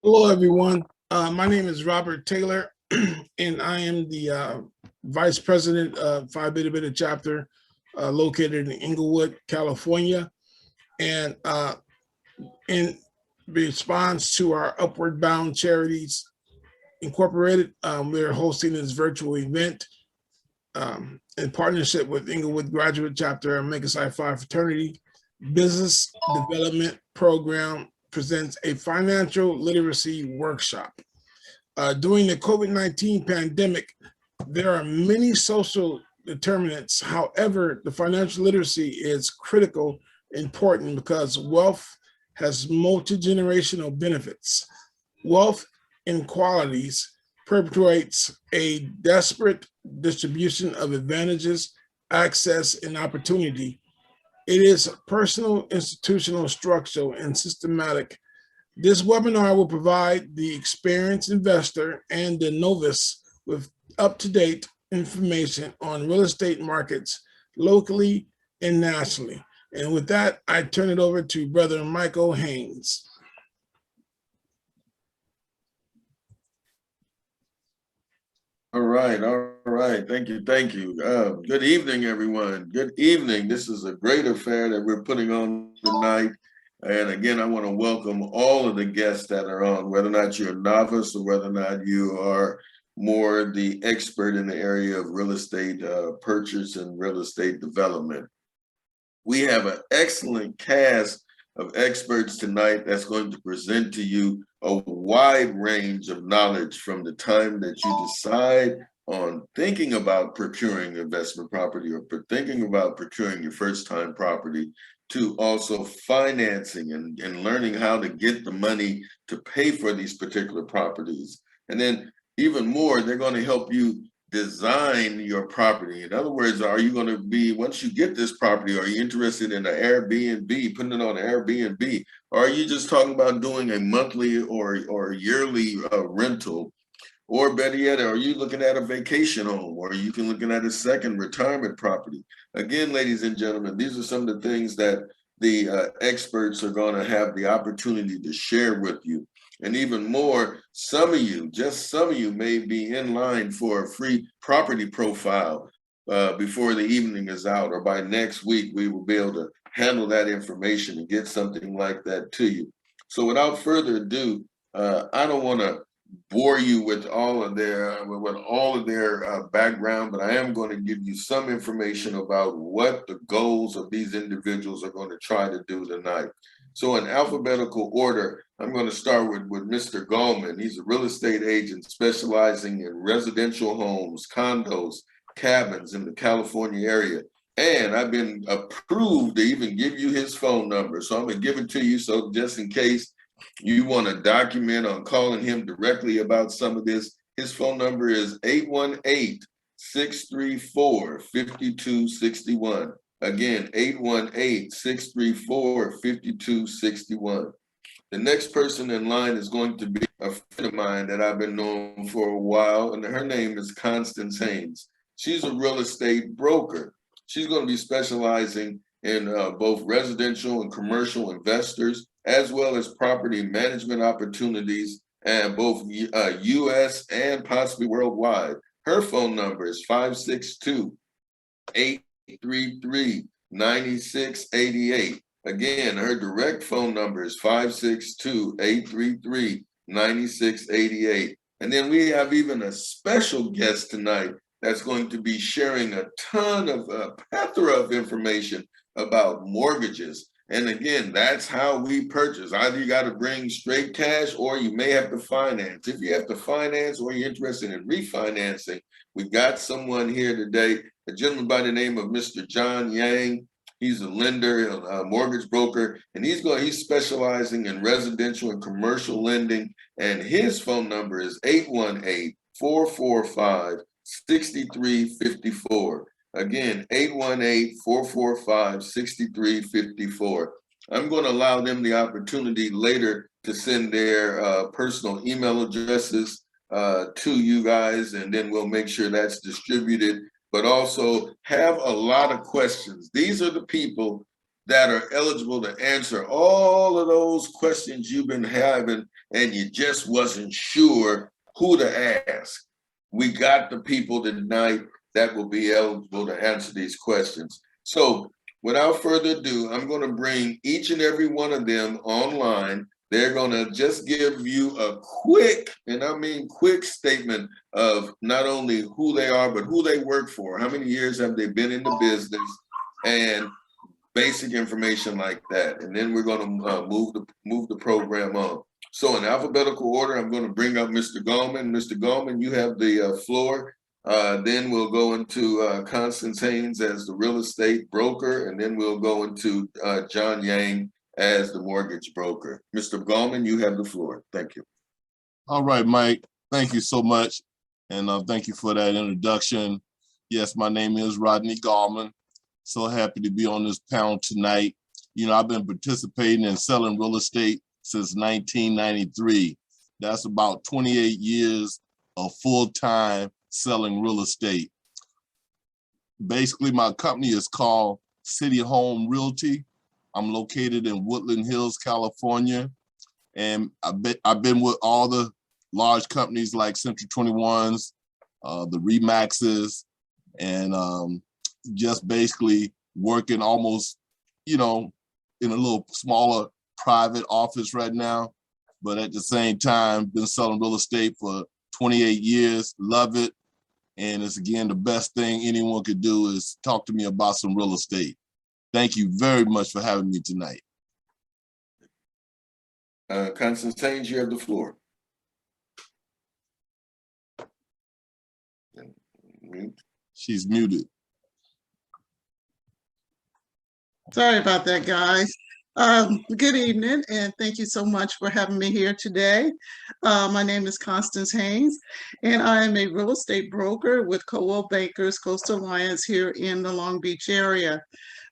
Hello, everyone. My name is Robert Taylor, and I am the Vice President of Phi Beta Beta Chapter located in Inglewood, California. And in response to our Upward Bound Charities Incorporated, we're hosting this virtual event in partnership with Inglewood Graduate Chapter Omega Psi Phi Fraternity. Business Development Program presents a financial literacy workshop. During the COVID-19 pandemic, there are many social determinants. However, the financial literacy is critical, important because wealth has multi-generational benefits. Wealth inequalities perpetuates a disparate distribution of advantages, access, and opportunity. It is personal, institutional, structural, and systematic. This webinar will provide the experienced investor and the novice with up-to-date information on real estate markets locally and nationally. And with that, I turn it over to Brother Michael Haynes. All right. Thank you. Good evening, everyone. Good evening. This is a great affair that we're putting on tonight. And again, I want to welcome all of the guests that are on, whether or not you're a novice or whether or not you are more the expert in the area of real estate purchase and real estate development. We have an excellent cast of experts tonight that's going to present to you a wide range of knowledge from the time that you decide on thinking about procuring investment property or thinking about procuring your first time property to also financing and learning how to get the money to pay for these particular properties. And then even more, they're going to help you design your property. In other words, are you going to be, once you get this property, are you interested in an Airbnb, putting it on an Airbnb? Or are you just talking about doing a monthly or yearly rental? Or better yet, are you looking at a vacation home? Or you can looking at a second retirement property? Again, ladies and gentlemen, these are some of the things that the experts are going to have the opportunity to share with you. And even more, just some of you may be in line for a free property profile before the evening is out, or by next week, we will be able to handle that information and get something like that to you. So without further ado, I don't want to bore you with all of their background, but I am going to give you some information about what the goals of these individuals are going to try to do tonight. So in alphabetical order, I'm going to start with Mr. Gallman. He's a real estate agent specializing in residential homes, condos, cabins in the California area. And I've been approved to even give you his phone number. So I'm going to give it to you. So just in case you want to document on calling him directly about some of this, his phone number is 818-634-5261. Again, 818-634-5261. The next person in line is going to be a friend of mine that I've been knowing for a while, and her name is Constance Haynes. She's a real estate broker. She's going to be specializing in both residential and commercial investors, as well as property management opportunities, and both U.S. and possibly worldwide. Her phone number is 562-833-9688. Again, her direct phone number is 562-833-9688. And then we have even a special guest tonight that's going to be sharing a ton of plethora of information about mortgages. And again, that's how we purchase. Either you got to bring straight cash or you may have to finance. If you have to finance or you're interested in refinancing, we've got someone here today, a gentleman by the name of Mr. John Yang. He's a lender, a mortgage broker, and he's specializing in residential and commercial lending. And his phone number is 818-445-6354. Again, 818-445-6354. I'm going to allow them the opportunity later to send their personal email addresses to you guys, and then we'll make sure that's distributed. But also have a lot of questions. These are the people that are eligible to answer all of those questions you've been having and you just wasn't sure who to ask. We got the people tonight that will be eligible to answer these questions. So without further ado, I'm going to bring each and every one of them online. They're going to just give you a quick, and I mean quick, statement of not only who they are, but who they work for. How many years have they been in the business, and basic information like that. And then we're going to move the program on. So in alphabetical order, I'm going to bring up Mr. Gallman. Mr. Gallman, you have the floor. Then we'll go into Constance Haynes as the real estate broker, and then we'll go into John Yang as the mortgage broker. Mr. Gallman, you have the floor. Thank you. All right, Mike. Thank you so much. And thank you for that introduction. Yes, my name is Rodney Gallman. So happy to be on this panel tonight. You know, I've been participating in selling real estate since 1993. That's about 28 years of full-time selling real estate. Basically, my company is called City Home Realty. I'm located in Woodland Hills, California. And I've been with all the large companies like Central 21s, the Remaxes, and just basically working almost, you know, in a little smaller private office right now. But at the same time, been selling real estate for 28 years, love it. And it's, again, the best thing anyone could do is talk to me about some real estate. Thank you very much for having me tonight. Constance Haynes, you have the floor. She's muted. Sorry about that, guys. Good evening, and thank you so much for having me here today. My name is Constance Haynes, and I am a real estate broker with Coldwell Bankers Coastal Alliance here in the Long Beach area.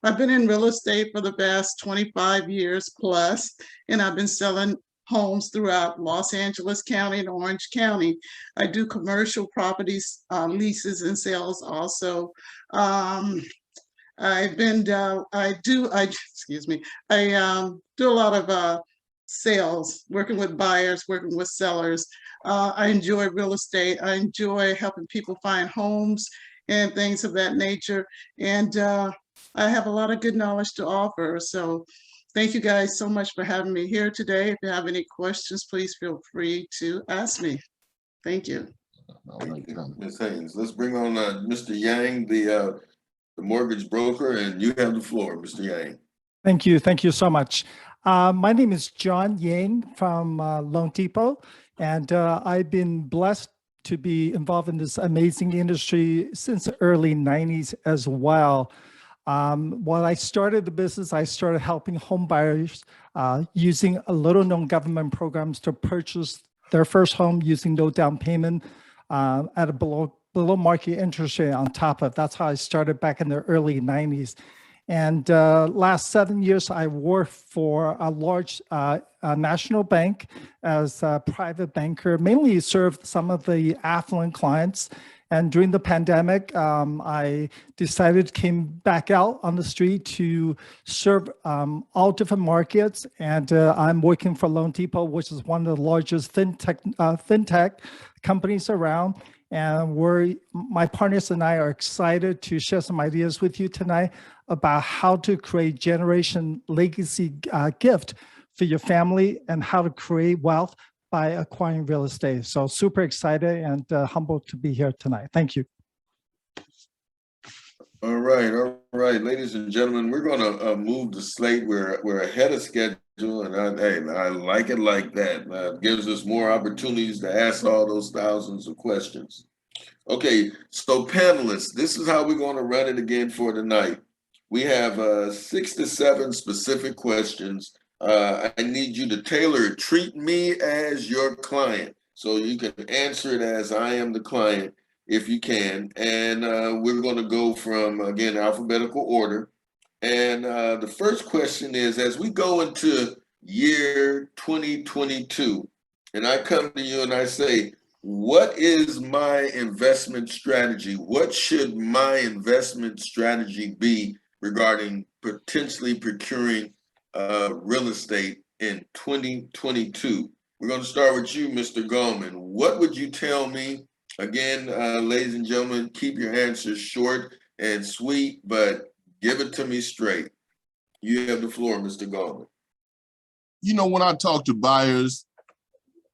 I've been in real estate for the past 25 years plus, and I've been selling homes throughout Los Angeles County and Orange County. I do commercial properties, leases and sales also. I do a lot of sales, working with buyers, working with sellers. I enjoy real estate. I enjoy helping people find homes and things of that nature. And I have a lot of good knowledge to offer. So thank you guys so much for having me here today. If you have any questions, please feel free to ask me. Thank you. Thank you, Ms. Haynes. Let's bring on Mr. Yang, the mortgage broker, and you have the floor, Mr. Yang. Thank you. Thank you so much. My name is John Yang from Loan Depot, and I've been blessed to be involved in this amazing industry since the early 90s as well. When I started the business, I started helping home buyers using a little known government programs to purchase their first home using no down payment at a below market interest rate on top of. That's how I started back in the early 90s. And last 7 years, I worked for a large national bank as a private banker, mainly served some of the affluent clients. And during the pandemic, I decided came back out on the street to serve all different markets. And I'm working for Loan Depot, which is one of the largest fintech companies around. And my partners and I are excited to share some ideas with you tonight about how to create generation legacy gift for your family and how to create wealth by acquiring real estate. So super excited and humbled to be here tonight. Thank you. All right, ladies and gentlemen, we're going to move the slate. We're ahead of schedule, and I like it like that. It gives us more opportunities to ask all those thousands of questions. Okay, so panelists, this is how we're going to run it again for tonight. We have 6 to 7 specific questions. I need you to tailor it. Treat me as your client, so you can answer it as I am the client if you can. And we're going to go from, again, alphabetical order. And the first question is, as we go into year 2022, and I come to you and I say, what is my investment strategy? What should my investment strategy be regarding potentially procuring real estate in 2022. We're going to start with you, Mr. Goldman. What would you tell me? Again, ladies and gentlemen, keep your answers short and sweet, but give it to me straight. You have the floor, Mr. Goldman. You know, when I talk to buyers,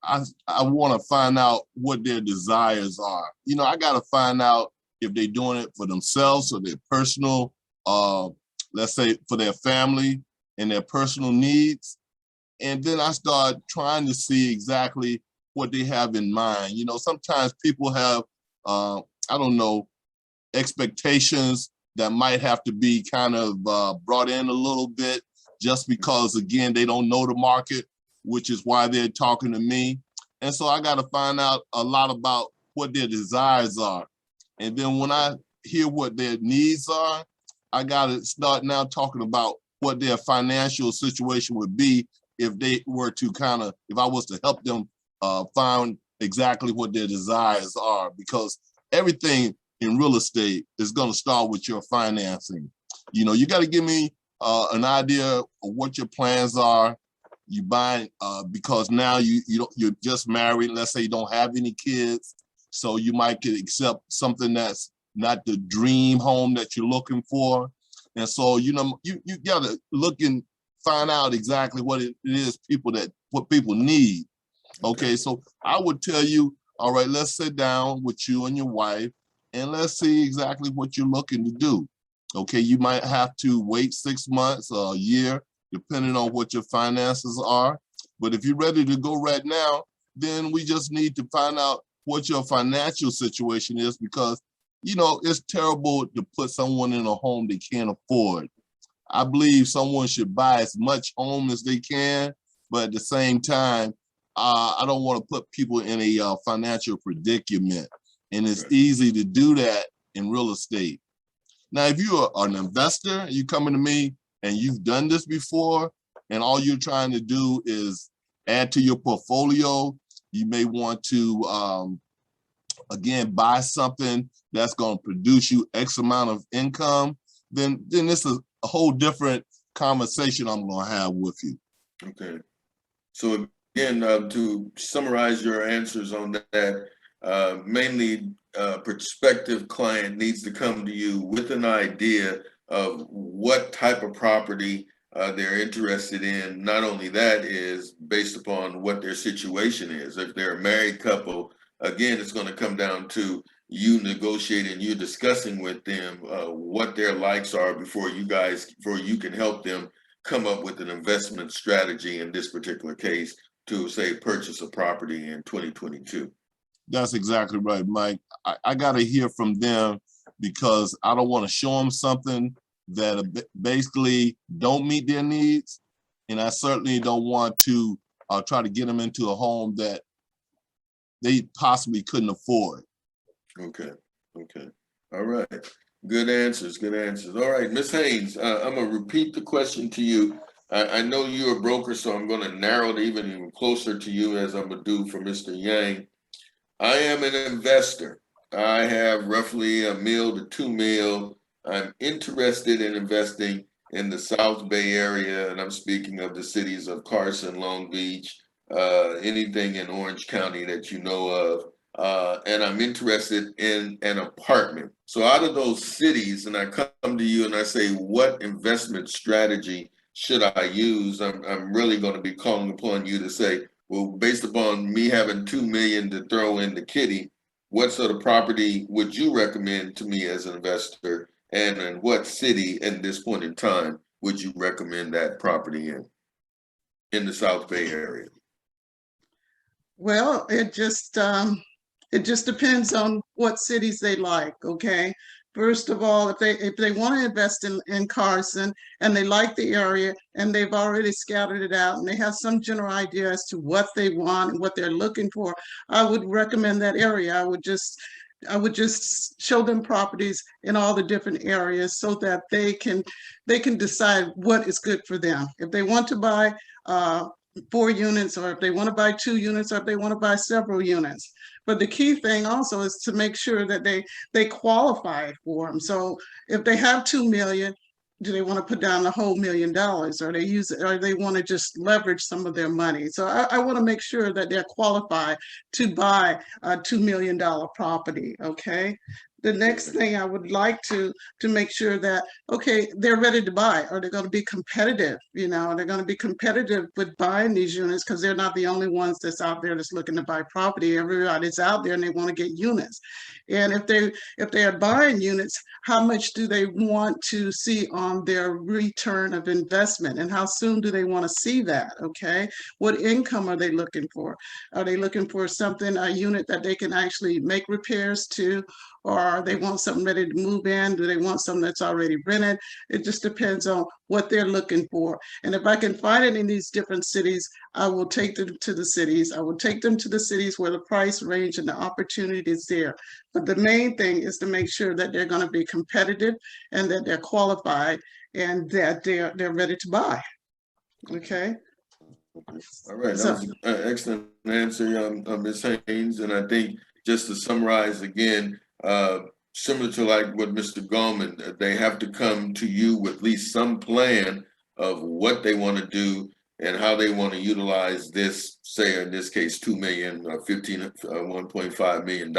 I want to find out what their desires are. You know, I got to find out if they're doing it for themselves or their personal, let's say for their family and their personal needs. And then I start trying to see exactly what they have in mind. You know, sometimes people have, I don't know, expectations that might have to be kind of brought in a little bit just because, again, they don't know the market, which is why they're talking to me. And so I got to find out a lot about what their desires are. And then when I hear what their needs are, I got to start now talking about what their financial situation would be if they were to if I was to help them find exactly what their desires are, because everything in real estate is going to start with your financing. You know, you got to give me an idea of what your plans are. You buy because now you're just married. Let's say you don't have any kids, so you might could accept something that's not the dream home that you're looking for. And so, you know, you got to look and find out exactly what it is what people need. Okay, so I would tell you, all right, let's sit down with you and your wife and let's see exactly what you're looking to do. Okay, you might have to wait 6 months or a year, depending on what your finances are. But if you're ready to go right now, then we just need to find out what your financial situation is, because, you know, it's terrible to put someone in a home they can't afford. I believe someone should buy as much home as they can, but at the same time, I don't want to put people in a financial predicament. And it's easy to do that in real estate. Now, if you are an investor, you coming to me and you've done this before, and all you're trying to do is add to your portfolio, you may want to, again, buy something that's going to produce you X amount of income, then this is a whole different conversation I'm going to have with you. Okay. So again, to summarize your answers on that, mainly prospective client needs to come to you with an idea of what type of property they're interested in. Not only that is based upon what their situation is. If they're a married couple, again, it's going to come down to you negotiating, you discussing with them what their likes are before you can help them come up with an investment strategy in this particular case to, say, purchase a property in 2022. That's exactly right, Mike. I got to hear from them, because I don't want to show them something that basically don't meet their needs. And I certainly don't want to try to get them into a home that they possibly couldn't afford. Okay. All right. Good answers. All right, Ms. Haynes, I'm going to repeat the question to you. I know you're a broker, so I'm going to narrow it even closer to you, as I'm going to do for Mr. Yang. I am an investor. I have roughly $1 million to $2 million. I'm interested in investing in the South Bay area, and I'm speaking of the cities of Carson, Long Beach, anything in Orange County that you know of. And I'm interested in an apartment. So out of those cities, and I come to you and I say, what investment strategy should I use? I'm really going to be calling upon you to say, well, based upon me having $2 million to throw in the kitty, what sort of property would you recommend to me as an investor? And in what city at this point in time would you recommend that property in the South Bay area? Well, it just depends on what cities they like. Okay. First of all, if they want to invest in Carson and they like the area and they've already scouted it out and they have some general idea as to what they want and what they're looking for, I would recommend that area. I would just show them properties in all the different areas so that they can decide what is good for them. If they want to buy 4 units, or if they want to buy 2 units, or if they want to buy several units. But the key thing also is to make sure that they qualify for them. So if they have $2 million, do they want to put down the whole $1 million, or they want to just leverage some of their money? So I want to make sure that they're qualified to buy a $2 million property. Okay. The next thing I would like to make sure that, okay, they're ready to buy, or they're going to be competitive. You know, they're going to be competitive with buying these units, because they're not the only ones that's out there that's looking to buy property. Everybody's out there and they want to get units. And if they are buying units, how much do they want to see on their return of investment, and how soon do they want to see that? Okay, what income are they looking for? Are they looking for something, a unit that they can actually make repairs to, or they want something ready to move in? Do they want something that's already rented? It just depends on what they're looking for. And if I can find it in these different cities, I will take them to the cities. I will take them to the cities where the price range and the opportunity is there. But the main thing is to make sure that they're going to be competitive, and that they're qualified, and that they're ready to buy. Okay. All right, that So, was an excellent answer, Ms. Haynes. And I think, just to summarize again, similar to like what Mr. Gorman, they have to come to you with at least some plan of what they want to do and how they want to utilize this, say in this case, $2 million, $1.5 million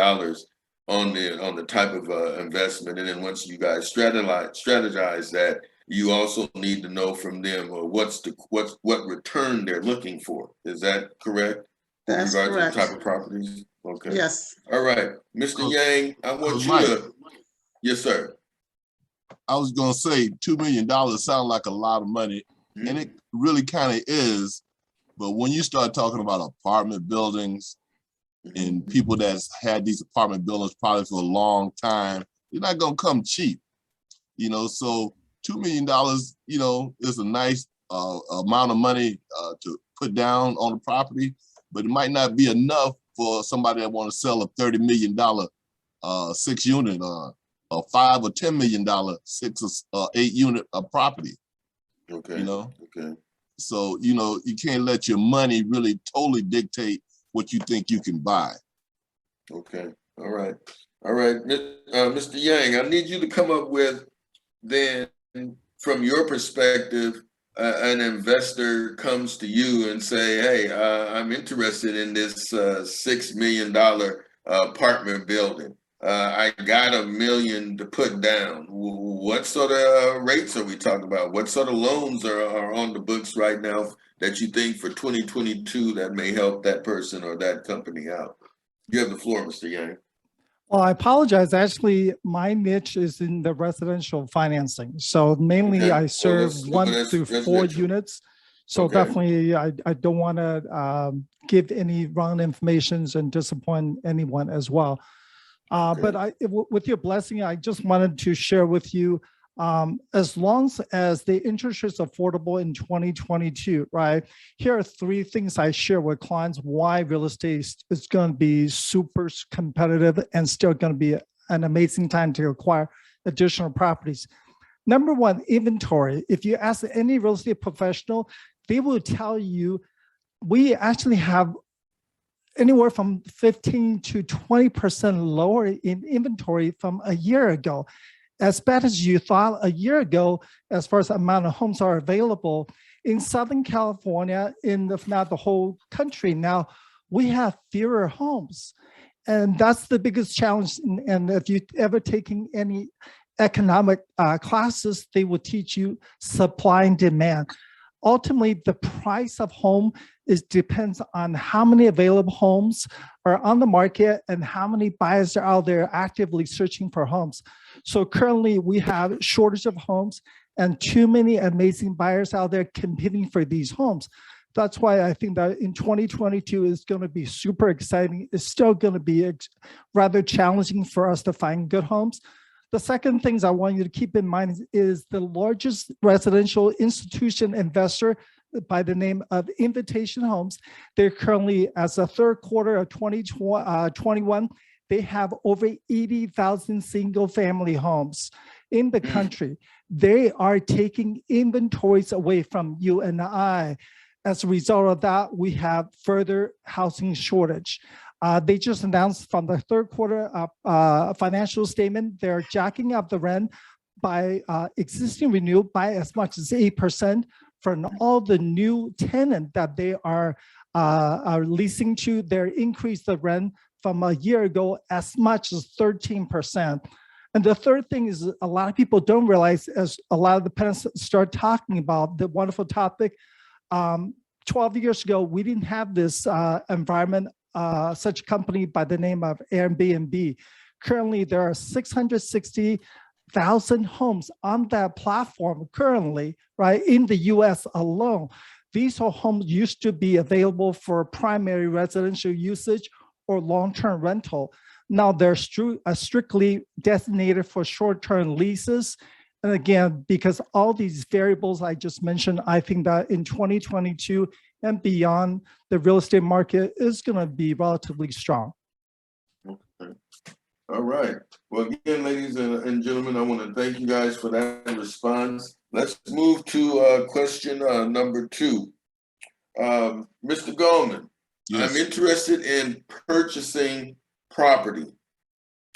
on the type of investment. And then once you guys strategize that, you also need to know from them what return they're looking for. Is that correct? that's In regards correct. to the type of properties? Okay. Yes. All right, Mr. Yang, I want you Mike, to. Yes, sir. I was gonna say $2 million sounds like a lot of money, and it really kind of is. But when you start talking about apartment buildings and people that's had these apartment buildings probably for a long time, they're not gonna come cheap, you know. So $2 million, you know, is a nice amount of money to put down on the property, but it might not be enough for somebody that want to sell a $30 million 6-unit, a $5 or $10 million 6 or 8 unit property. Okay. You know. Okay. So you know, you can't let your money really totally dictate what you think you can buy. Okay. All right. All right, Mr. Yang, I need you to come up with, then, from your perspective, an investor comes to you and say, hey, I'm interested in this $6 million apartment building. I got $1 million to put down. What sort of rates are we talking about? What sort of loans are on the books right now that you think for 2022 that may help that person or that company out? You have the floor, Mr. Yang. Well, I apologize. Actually, my niche is in the residential financing. So mainly Okay. I serve Well, 1 through 4 residential. units. So Okay. definitely I don't want to give any wrong information and disappoint anyone as well. Okay. But with your blessing, I just wanted to share with you, as long as the interest is affordable in 2022, right? Here are 3 things I share with clients why real estate is going to be super competitive and still going to be an amazing time to acquire additional properties. Number 1, inventory. If you ask any real estate professional, they will tell you we actually have anywhere from 15 to 20% lower in inventory from a year ago. As bad as you thought a year ago, as far as the amount of homes are available in Southern California, if not the whole country now, we have fewer homes. And that's the biggest challenge. And if you've ever taken any economic classes, they will teach you supply and demand. Ultimately, the price of home depends on how many available homes are on the market and how many buyers are out there actively searching for homes. So currently we have shortage of homes and too many amazing buyers out there competing for these homes. That's why I think that in 2022 is going to be super exciting. It's still going to be rather challenging for us to find good homes. The second things I want you to keep in mind is the largest residential institution investor by the name of Invitation Homes. They're currently, as the 3rd quarter of 2021, they have over 80,000 single family homes in the country. They are taking inventories away from you and I. As a result of that, we have further housing shortage. They just announced from the 3rd quarter financial statement, they're jacking up the rent by existing renewal by as much as 8% for all the new tenant that they are leasing to. They're increased the rent from a year ago as much as 13%. And the third thing is a lot of people don't realize, as a lot of the parents start talking about the wonderful topic, 12 years ago, we didn't have this environment, such a company by the name of Airbnb. Currently, there are 660,000 homes on that platform currently, right, in the US alone. These homes used to be available for primary residential usage or long-term rental. Now they're strictly designated for short-term leases. And again, because all these variables I just mentioned, I think that in 2022 and beyond, the real estate market is going to be relatively strong. Okay. All right. Well, again, ladies and gentlemen, I want to thank you guys for that response. Let's move to question number 2. Mr. Goldman, Yes. I'm interested in purchasing property,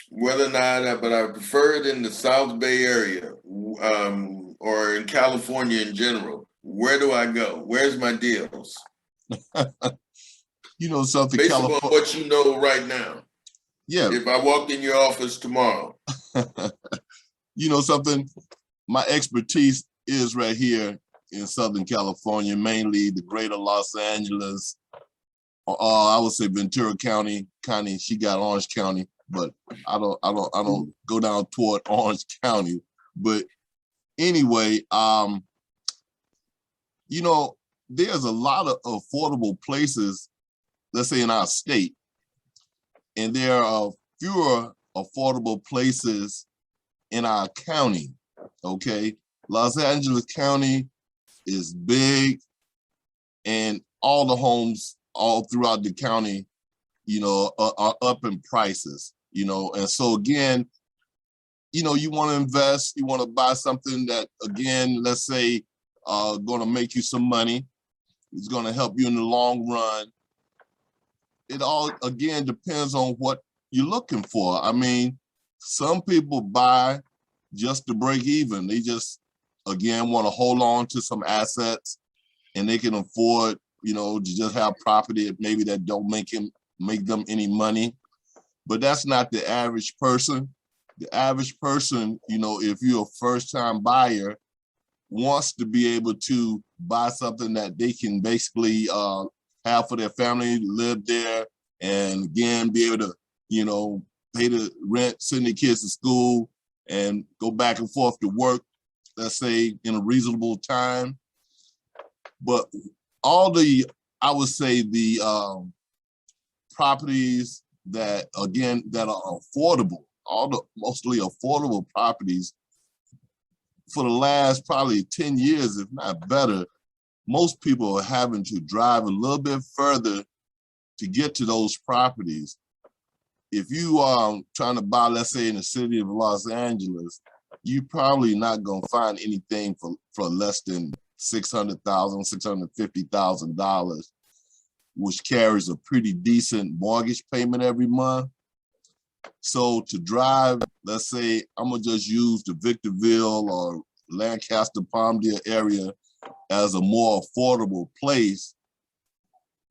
whether or not, but I prefer it in the South Bay area or in California in general. Where do I go? Where's my deals? You know something, Based on what you know right now. Yeah. If I walked in your office tomorrow. You know something, my expertise is right here in Southern California, mainly the greater Los Angeles, I would say Ventura County. She got Orange County, but I don't go down toward Orange County. But anyway, you know, there's a lot of affordable places, let's say in our state, and there are fewer affordable places in our county. Okay, Los Angeles County is big, and all the homes all throughout the county, you know, are up in prices, you know. And so again, you know, you want to invest, you want to buy something that, again, let's say, going to make you some money. It's going to help you in the long run. It all, again, depends on what you're looking for. I mean, some people buy just to break even. They just, again, want to hold on to some assets, and they can afford, you know, to just have property maybe that don't make them any money. But that's not the average person. The average person, you know, if you're a first-time buyer, wants to be able to buy something that they can basically have for their family, live there, and again, be able to, you know, pay the rent, send their kids to school, and go back and forth to work, let's say, in a reasonable time. But all the, I would say, the properties that, again, that are affordable, all the mostly affordable properties, for the last probably 10 years, if not better, most people are having to drive a little bit further to get to those properties. If you are trying to buy, let's say, in the city of Los Angeles, you're probably not going to find anything for less than $600,000, $650,000, which carries a pretty decent mortgage payment every month. So to drive, let's say, I'm gonna just use the Victorville or Lancaster, Palmdale area as a more affordable place,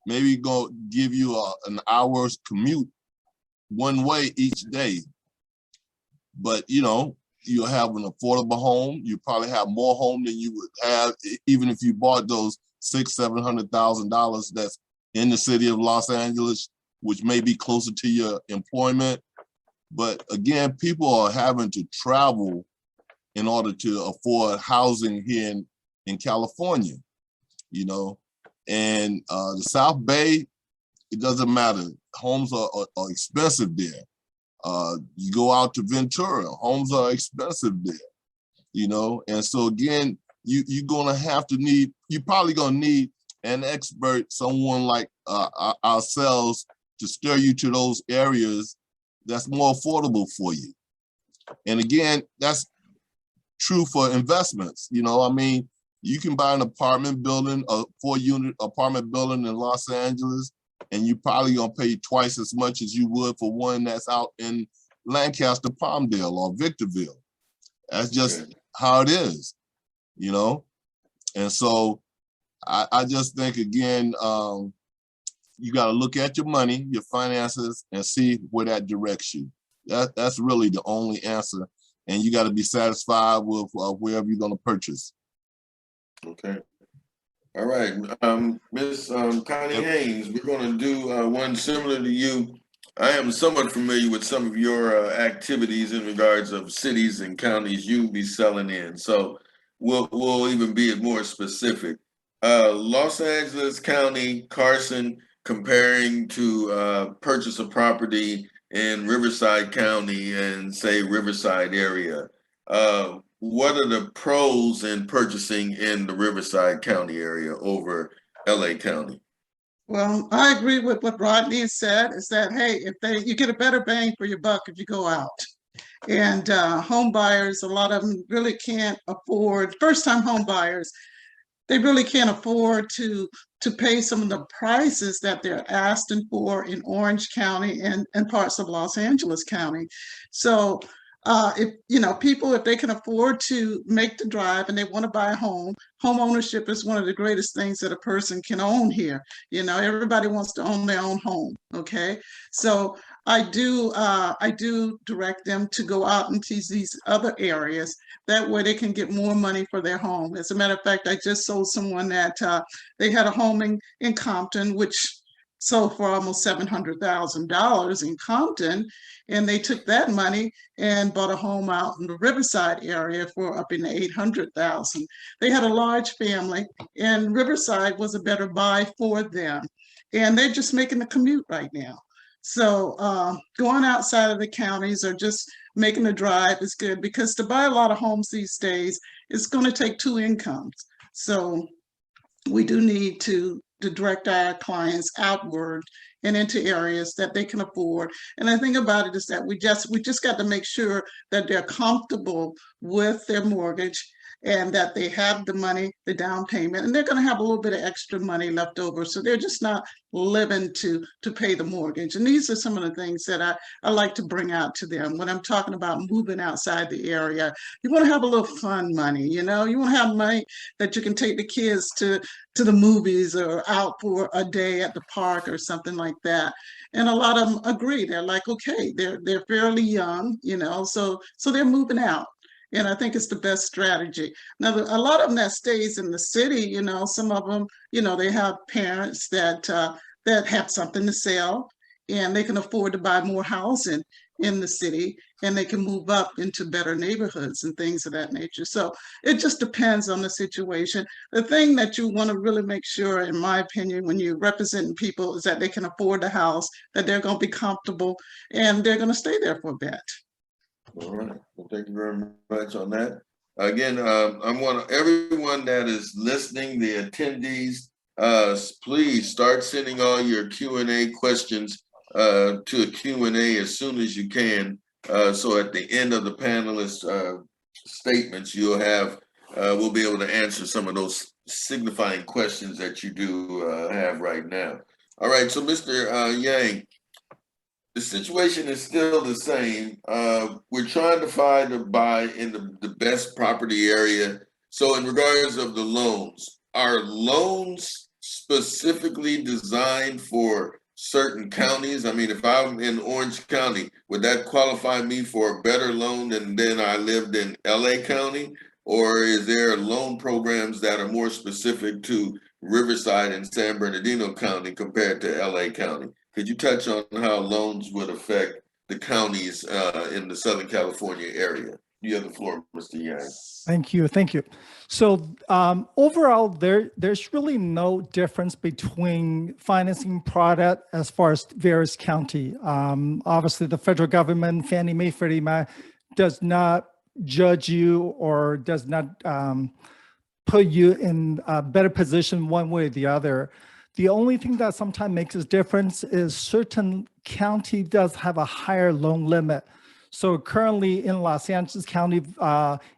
maybe go give you an hour's commute one way each day. But, you know, you'll have an affordable home. You probably have more home than you would have even if you bought those $600,000-$700,000 that's in the city of Los Angeles, which may be closer to your employment. But again, people are having to travel in order to afford housing here in California, you know. And the South Bay, it doesn't matter. Homes are expensive there. You go out to Ventura, homes are expensive there, you know. And so again, you're gonna have to need, you're probably gonna need an expert, someone like ourselves, to steer you to those areas that's more affordable for you. And again, that's true for investments. You know, I mean, you can buy an apartment building, a 4-unit apartment building in Los Angeles, and you probably gonna pay twice as much as you would for one that's out in Lancaster, Palmdale, or Victorville. That's just Okay. how it is, you know? And so I just think, again, you got to look at your money, your finances, and see where that directs you. That's really the only answer. And you got to be satisfied with wherever you're going to purchase. Okay. All right. Miss Connie Haynes, we're going to do one similar to you. I am somewhat familiar with some of your activities in regards of cities and counties you be selling in. So we'll even be more specific. Los Angeles County, Carson, comparing to purchase a property in Riverside County and say Riverside area. What are the pros in purchasing in the Riverside County area over LA County? Well, I agree with what Rodney said, is that, hey, you get a better bang for your buck if you go out. And home buyers, a lot of them really can't afford, first-time home buyers, they really can't afford to pay some of the prices that they're asking for in Orange County and parts of Los Angeles County. So if people, if they can afford to make the drive and they want to buy a home, home ownership is one of the greatest things that a person can own here. Everybody wants to own their own home. Okay, so I do direct them to go out into these other areas. That way they can get more money for their home. As a matter of fact, I just sold someone that they had a home in Compton, which sold for almost $700,000 in Compton. And they took that money and bought a home out in the Riverside area for up in the $800,000. They had a large family, and Riverside was a better buy for them. And they're just making the commute right now. So going outside of the counties or just making a drive is good, because to buy a lot of homes these days, it's going to take two incomes. So we do need to direct our clients outward and into areas that they can afford. And the thing about it is that we just got to make sure that they're comfortable with their mortgage and that they have the money, the down payment, and they're going to have a little bit of extra money left over. So they're just not living to pay the mortgage. And these are some of the things that I like to bring out to them when I'm talking about moving outside the area. You want to have a little fun money, you want to have money that you can take the kids to the movies or out for a day at the park or something like that. And a lot of them agree. They're like, okay, they're fairly young, so they're moving out. And I think it's the best strategy. Now, a lot of them that stays in the city, some of them, they have parents that have something to sell, and they can afford to buy more housing in the city, and they can move up into better neighborhoods and things of that nature. So it just depends on the situation. The thing that you want to really make sure, in my opinion, when you're representing people, is that they can afford the house, that they're going to be comfortable, and they're going to stay there for a bit. All right. Well, thank you very much on that. Again, I want everyone that is listening, the attendees, please start sending all your Q&A questions to a Q&A as soon as you can. So at the end of the panelist statements, we'll be able to answer some of those signifying questions that you do have right now. All right. So Mr. Yang, the situation is still the same. We're trying to find a buy in the best property area. So in regards of the loans, are loans specifically designed for certain counties? I mean, if I'm in Orange County, would that qualify me for a better loan than I lived in LA County? Or is there loan programs that are more specific to Riverside and San Bernardino County compared to LA County? Could you touch on how loans would affect the counties in the Southern California area? You have the floor, Mr. Yang. Thank you. So overall, there's really no difference between financing product as far as various county. Obviously, the federal government, Fannie Mae, Freddie Mac, does not judge you or does not put you in a better position one way or the other. The only thing that sometimes makes a difference is certain county does have a higher loan limit. So currently in Los Angeles County,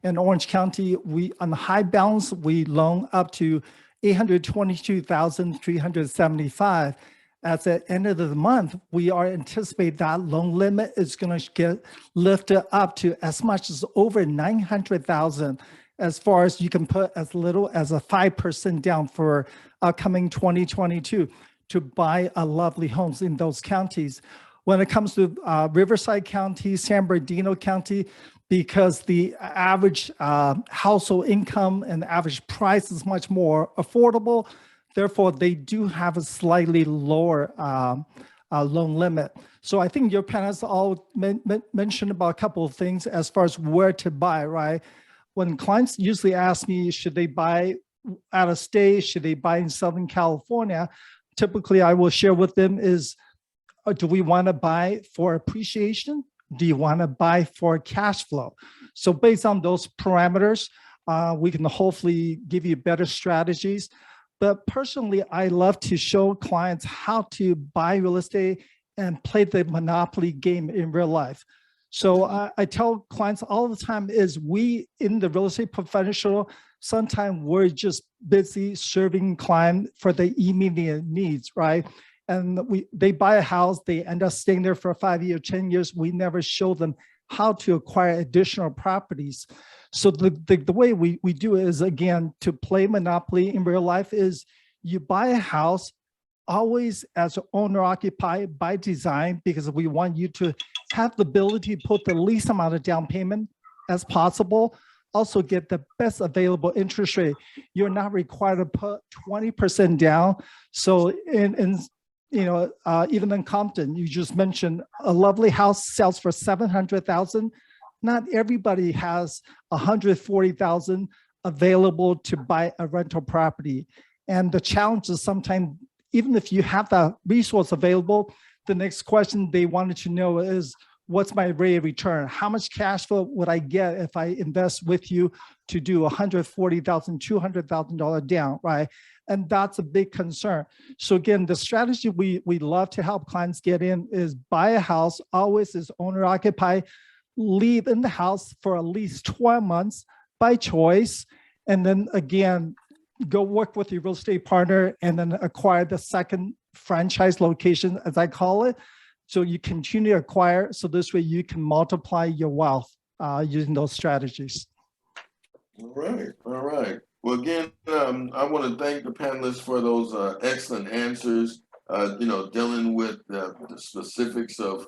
in Orange County, on the high balance, we loan up to $822,375. at the end of the month, we are anticipate that loan limit is going to get lifted up to as much as over 900,000, as far as you can put as little as a 5% down for upcoming 2022 to buy a lovely homes in those counties. When it comes to Riverside County, San Bernardino County, because the average household income and the average price is much more affordable, therefore, they do have a slightly lower loan limit. So I think your panelists all mentioned about a couple of things as far as where to buy, right? When clients usually ask me, should they buy out of state? Should they buy in Southern California? Typically, I will share with them is, do we want to buy for appreciation? Do you want to buy for cash flow? So based on those parameters, we can hopefully give you better strategies. But personally, I love to show clients how to buy real estate and play the monopoly game in real life. So I tell clients all the time is we in the real estate professional, sometimes we're just busy serving client for the immediate needs, right? And they buy a house, they end up staying there for 5 years, 10 years. We never show them how to acquire additional properties. So the way we do it is, again, to play monopoly in real life is you buy a house always as owner occupied by design, because we want you to have the ability to put the least amount of down payment as possible, also get the best available interest rate. You're not required to put 20% down. So even in Compton, you just mentioned a lovely house sells for $700,000. Not everybody has $140,000 available to buy a rental property. And the challenge is sometimes, even if you have that resource available, the next question they wanted to know is, what's my rate of return? How much cash flow would I get if I invest with you to do $140,000, $200,000 down, right? And that's a big concern. So again, the strategy we love to help clients get in is buy a house, always is owner occupied, leave in the house for at least 12 months by choice. And then again, go work with your real estate partner and then acquire the second franchise location, as I call it. So you continue to acquire. So this way you can multiply your wealth using those strategies. All right. All right. Well, again, I want to thank the panelists for those excellent answers, dealing with the specifics of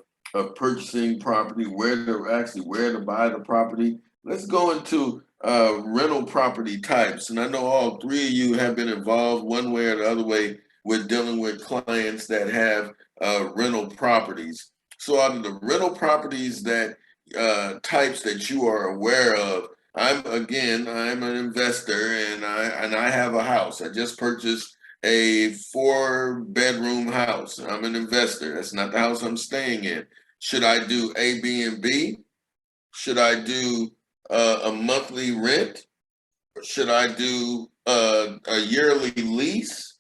purchasing property, where to buy the property. Let's go into rental property types. And I know all three of you have been involved one way or the other way with dealing with clients that have rental properties. So out of the rental properties that types that you are aware of, I'm an investor and I have a house. I just purchased a 4-bedroom house. I'm an investor. That's not the house I'm staying in. Should I do A, B, and B? Should I do a monthly rent? Should I do a yearly lease?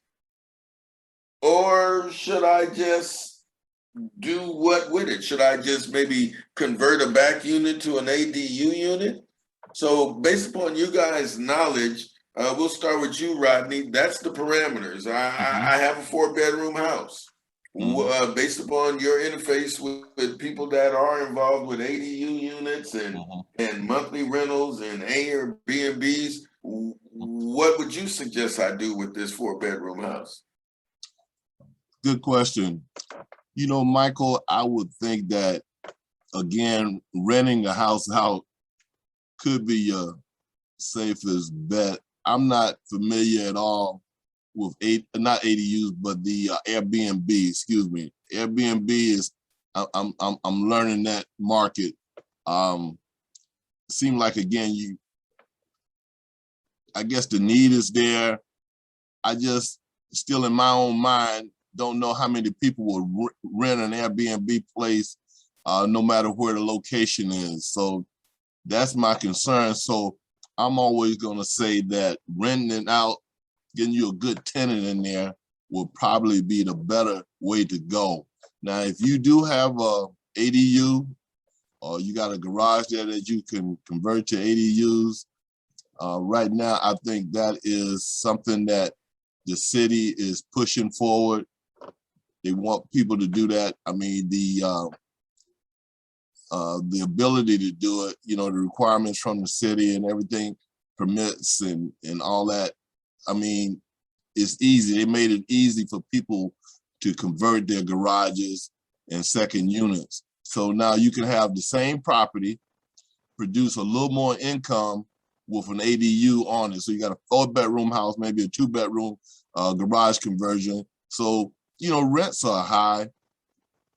Or should I just do what with it? Should I just maybe convert a back unit to an ADU unit? So based upon you guys' knowledge, we'll start with you, Rodney. That's the parameters. I have a 4-bedroom house. Based upon your interface with people that are involved with ADU units and monthly rentals and A or B and Bs, what would you suggest I do with this 4-bedroom house? Good question. Michael, I would think that, again, renting a house out could be your safest bet. I'm not familiar at all with not ADUs, but the Airbnb. Excuse me. Airbnb is I'm learning that market. Seem like, again, I guess the need is there. I just still in my own mind don't know how many people will rent an Airbnb place, no matter where the location is. So that's my concern. So I'm always going to say that renting it out, getting you a good tenant in there will probably be the better way to go. Now, if you do have a ADU or you got a garage there that you can convert to ADUs, right now, I think that is something that the city is pushing forward. They want people to do that. I mean, the ability to do it, you know, the requirements from the city and everything, permits and all that. I mean, it's easy. They made it easy for people to convert their garages and second units. So now you can have the same property, produce a little more income with an ADU on it. So you got a 4-bedroom house, maybe a 2-bedroom garage conversion. So, you know, rents are high.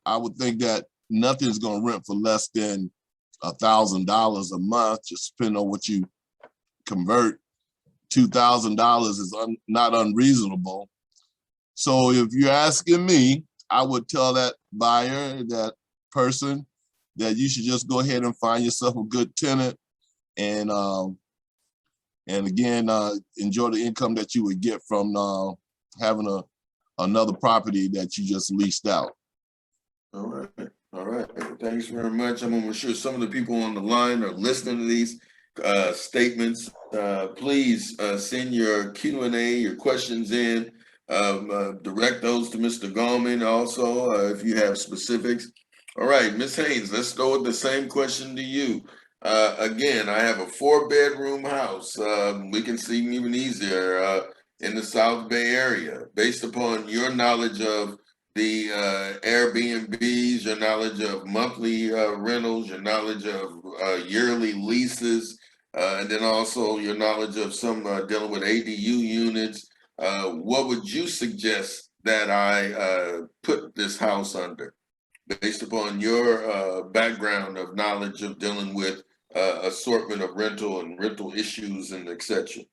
I would think that nothing's going to rent for less than $1,000 a month, just depending on what you convert. $2,000 is not unreasonable. So if you're asking me, I would tell that buyer, that person, that you should just go ahead and find yourself a good tenant and again, enjoy the income that you would get from having another property that you just leased out. All right. All right. Thanks very much. I'm sure some of the people on the line are listening to these statements. Please send your Q&A, your questions in. Direct those to Mr. Gallman also if you have specifics. All right, Ms. Haynes, let's go with the same question to you. Again, I have a 4-bedroom house. We can see even easier in the South Bay area. Based upon your knowledge of the Airbnbs, your knowledge of monthly rentals, your knowledge of yearly leases, and then also your knowledge of some dealing with ADU units, what would you suggest that I put this house under, based upon your background of knowledge of dealing with assortment of rental and rental issues and et cetera?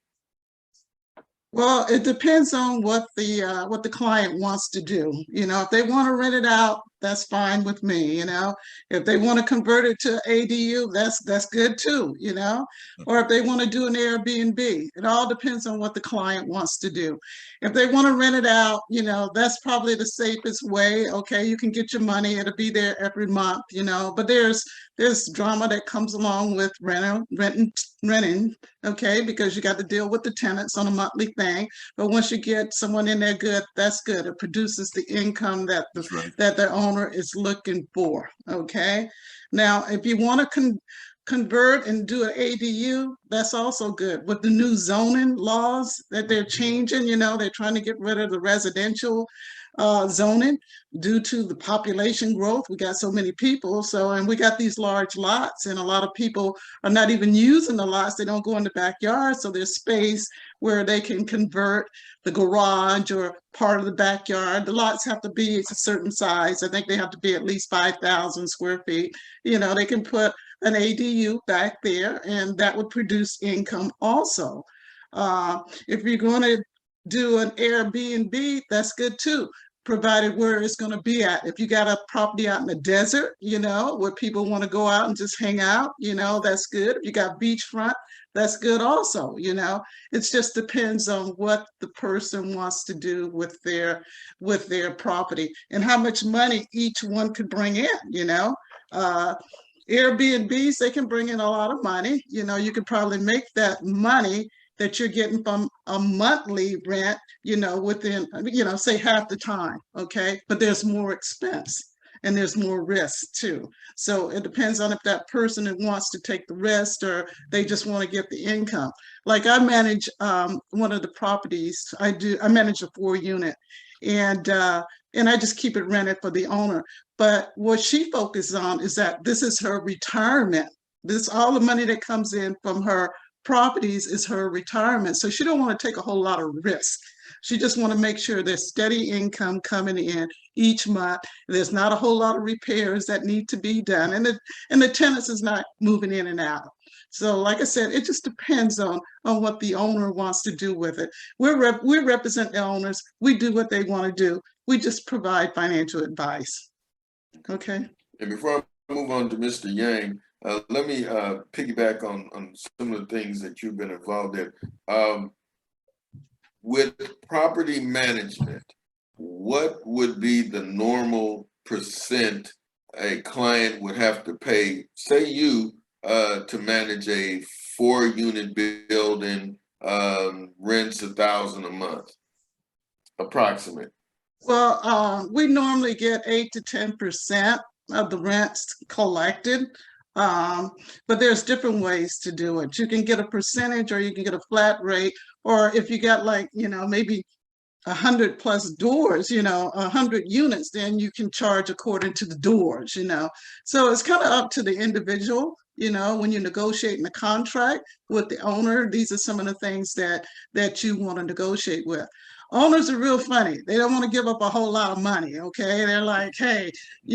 Well, it depends on what the client wants to do. You know, if they want to rent it out, that's fine with me. You know, if they want to convert it to ADU, that's good too. You know, or if they want to do an Airbnb, it all depends on what the client wants to do. If they want to rent it out, you know, that's probably the safest way. Okay, you can get your money; it'll be there every month. You know, but there's drama that comes along with renting. Okay, because you got to deal with the tenants on a monthly thing. But once you get someone in there good, that's good. It produces the income that that the owner is looking for. Okay. Now, if you want to convert and do an ADU, that's also good. With the new zoning laws that they're changing, you know, they're trying to get rid of the residential zoning due to the population growth. We got so many people, and we got these large lots, and a lot of people are not even using the lots. They don't go in the backyard, so there's space where they can convert the garage or part of the backyard. The lots have to be a certain size. I think they have to be at least 5,000 square feet. You know, they can put an ADU back there, and that would produce income also. If you're going to do an Airbnb, that's good too, provided where it's going to be at. If you got a property out in the desert, you know, where people want to go out and just hang out, you know, that's good. If you got beachfront, that's good also. You know, it just depends on what the person wants to do with their property and how much money each one could bring in. You know, Airbnbs, they can bring in a lot of money. You know, you could probably make that money that you're getting from a monthly rent, you know, within, you know, say half the time, okay? But there's more expense and there's more risk too. So it depends on if that person wants to take the risk or they just want to get the income. Like I manage one of the properties, I manage a 4-unit, and I just keep it rented for the owner. But what she focuses on is that this is her retirement. This, all the money that comes in from her properties is her retirement. So she don't want to take a whole lot of risk. She just want to make sure there's steady income coming in each month. There's not a whole lot of repairs that need to be done. And the tenants is not moving in and out. So like I said, it just depends on what the owner wants to do with it. We represent the owners. We do what they want to do. We just provide financial advice. Okay. And before I move on to Mr. Yang, let me piggyback on some of the things that you've been involved in. With property management, what would be the normal percent a client would have to pay, say you, to manage a 4-unit building, rents $1,000 a month, approximate? Well, we normally get 8 to 10% of the rents collected. But there's different ways to do it. You can get a percentage or you can get a flat rate, or if you got like, maybe 100 plus doors, 100 units, then you can charge according to the doors, So it's kind of up to the individual, when you're negotiating the contract with the owner. These are some of the things that you want to negotiate with. Owners are real funny. They don't want to give up a whole lot of money, okay? They're like, hey,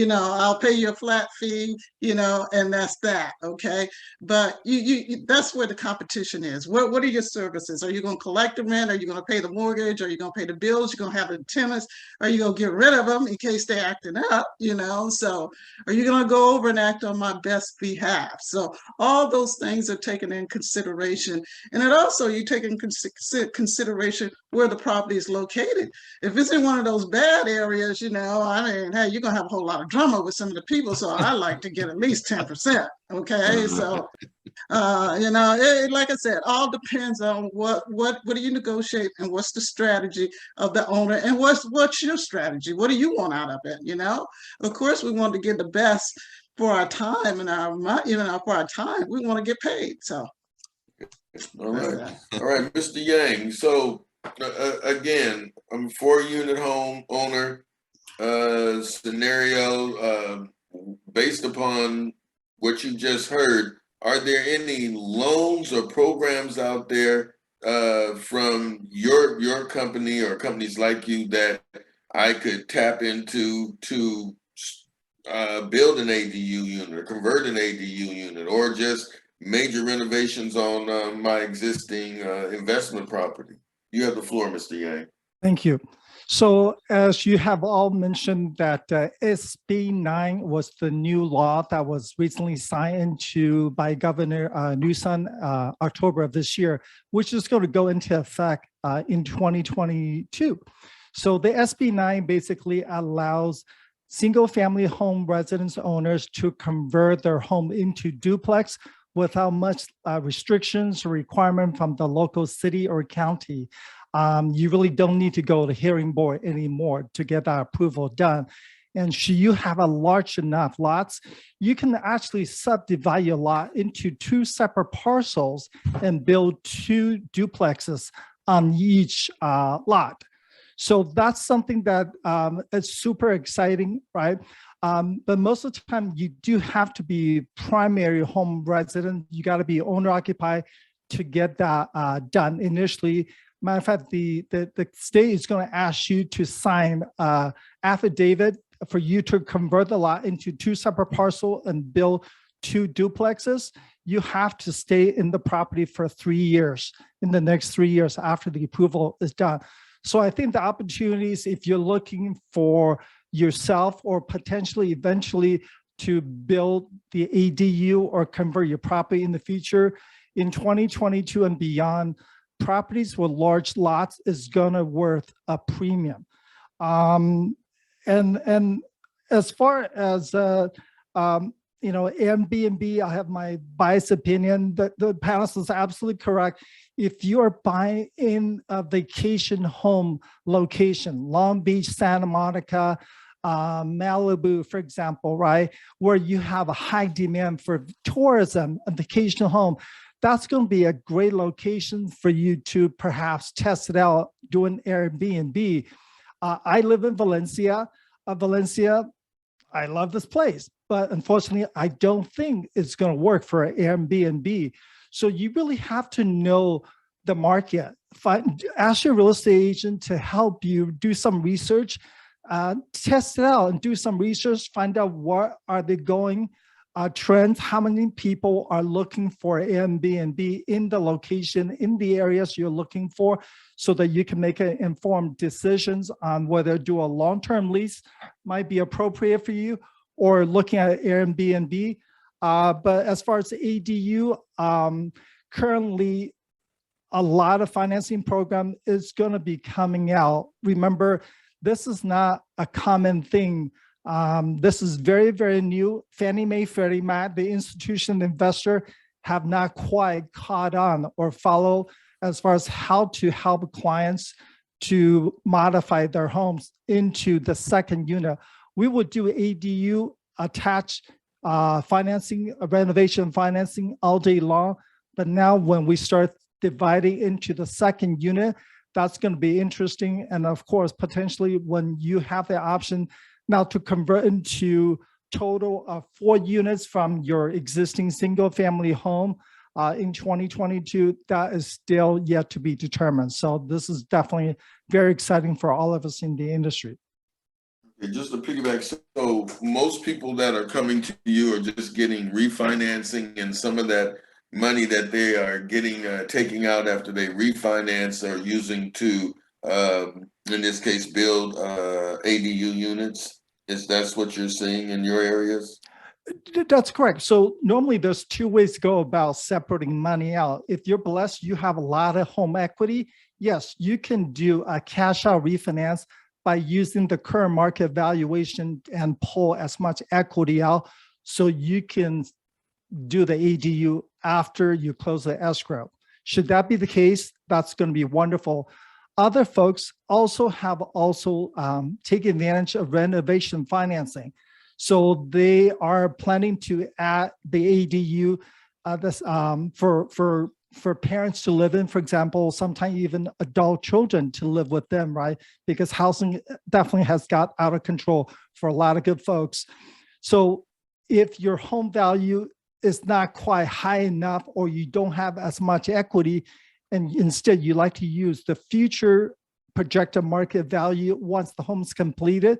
I'll pay you a flat fee, and that's that, okay? But that's where the competition is. What are your services? Are you going to collect the rent? Are you going to pay the mortgage? Are you going to pay the bills? You're going to have the tenants? Are you going to get rid of them in case they're acting up, So are you going to go over and act on my best behalf? So all those things are taken in consideration. And it also, you take in consideration where the property is located. If it's in one of those bad areas, hey, you're going to have a whole lot of drama with some of the people. So I like to get at least 10%. Okay. So, like I said, all depends on what do you negotiate and what's the strategy of the owner and what's your strategy? What do you want out of it? Of course, we want to get the best for our time and for our time, we want to get paid. So. All right, Mr. Yang. So again, I'm a 4-unit home owner. Scenario based upon what you just heard. Are there any loans or programs out there from your company or companies like you that I could tap into to build an ADU unit or convert an ADU unit, or just major renovations on my existing investment property? You have the floor, Mr. Yang. Thank you. So as you have all mentioned that SB 9 was the new law that was recently signed into by Governor Newsom October of this year, which is going to go into effect in 2022. So the SB 9 basically allows single-family home residence owners to convert their home into duplex without much restrictions or requirement from the local city or county. You really don't need to go to hearing board anymore to get that approval done. And should you have a large enough lots, you can actually subdivide your lot into 2 separate parcels and build 2 duplexes on each lot. So that's something that is super exciting, right? But most of the time you do have to be primary home resident. You got to be owner occupied to get that done initially. Matter of fact, the state is going to ask you to sign affidavit for you to convert the lot into 2 separate parcels and build 2 duplexes. You have to stay in the property for 3 years, in the next 3 years after the approval is done. So I think the opportunities, if you're looking for yourself or potentially eventually to build the ADU or convert your property in the future, in 2022 and beyond, properties with large lots is gonna worth a premium. And as far as Airbnb, I have my biased opinion that the panelist is absolutely correct. If you are buying in a vacation home location, Long Beach, Santa Monica, Malibu, for example, right, where you have a high demand for tourism, a vacation home, that's going to be a great location for you to perhaps test it out doing Airbnb. I live in Valencia. Valencia, I love this place, but unfortunately, I don't think it's going to work for Airbnb. So you really have to know the market. Ask your real estate agent to help you do some research, test it out and do some research, find out what are they going trends, how many people are looking for Airbnb in the location, in the areas you're looking for, so that you can make informed decisions on whether do a long-term lease might be appropriate for you or looking at Airbnb. But as far as ADU, currently a lot of financing program is going to be coming out. Remember, this is not a common thing. This is very, very new. Fannie Mae, Freddie Mac, the institutional investor have not quite caught on or follow as far as how to help clients to modify their homes into the second unit. We would do ADU attached financing, renovation financing all day long. But now when we start dividing into the second unit, that's going to be interesting. And of course, potentially when you have the option now to convert into total of 4 units from your existing single family home in 2022, that is still yet to be determined. So this is definitely very exciting for all of us in the industry. Just to piggyback, so most people that are coming to you are just getting refinancing, and some of that money that they are getting taking out after they refinance are using to, in this case, build ADU units. That's what you're seeing in your areas? That's correct. So normally there's 2 ways to go about separating money out. If you're blessed, you have a lot of home equity. Yes, you can do a cash out refinance by using the current market valuation and pull as much equity out so you can do the ADU after you close the escrow. Should that be the case, that's going to be wonderful. Other folks also have taken advantage of renovation financing. So they are planning to add the ADU for parents to live in, for example, sometimes even adult children to live with them, right? Because housing definitely has got out of control for a lot of good folks. So if your home value is not quite high enough, or you don't have as much equity, and instead you like to use the future projected market value once the home's completed,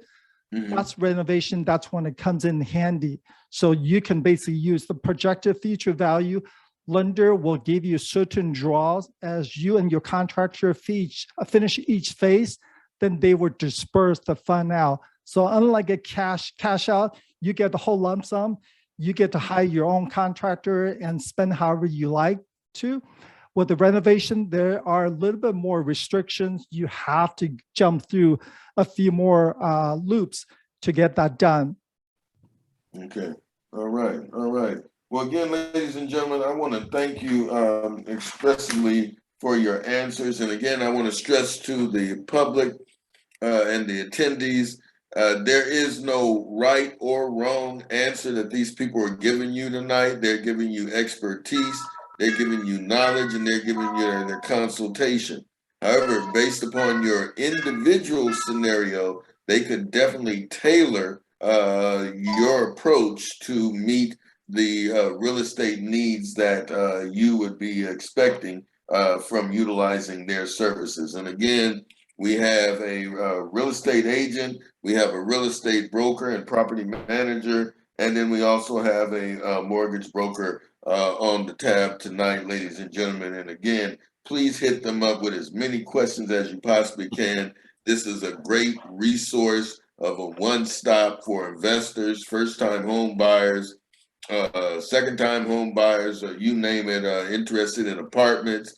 that's renovation. That's when it comes in handy. So you can basically use the projected future value. Lender will give you certain draws as you and your contractor finish each phase, then they will disperse the fund out. So unlike a cash out, you get the whole lump sum. You get to hire your own contractor and spend however you like to. With the renovation, there are a little bit more restrictions. You have to jump through a few more loops to get that done. Okay. All right. All right. Well, again, ladies and gentlemen, I want to thank you expressly for your answers. And again, I want to stress to the public and the attendees, there is no right or wrong answer that these people are giving you tonight. They're giving you expertise, they're giving you knowledge, and they're giving you their consultation. However, based upon your individual scenario, they could definitely tailor your approach to meet the real estate needs that you would be expecting from utilizing their services. And again, we have a real estate agent, we have a real estate broker and property manager, and then we also have a mortgage broker on the tab tonight, ladies and gentlemen. And again, please hit them up with as many questions as you possibly can. This is a great resource of a one-stop for investors, first-time home buyers, second-time home buyers, or you name it, interested in apartments,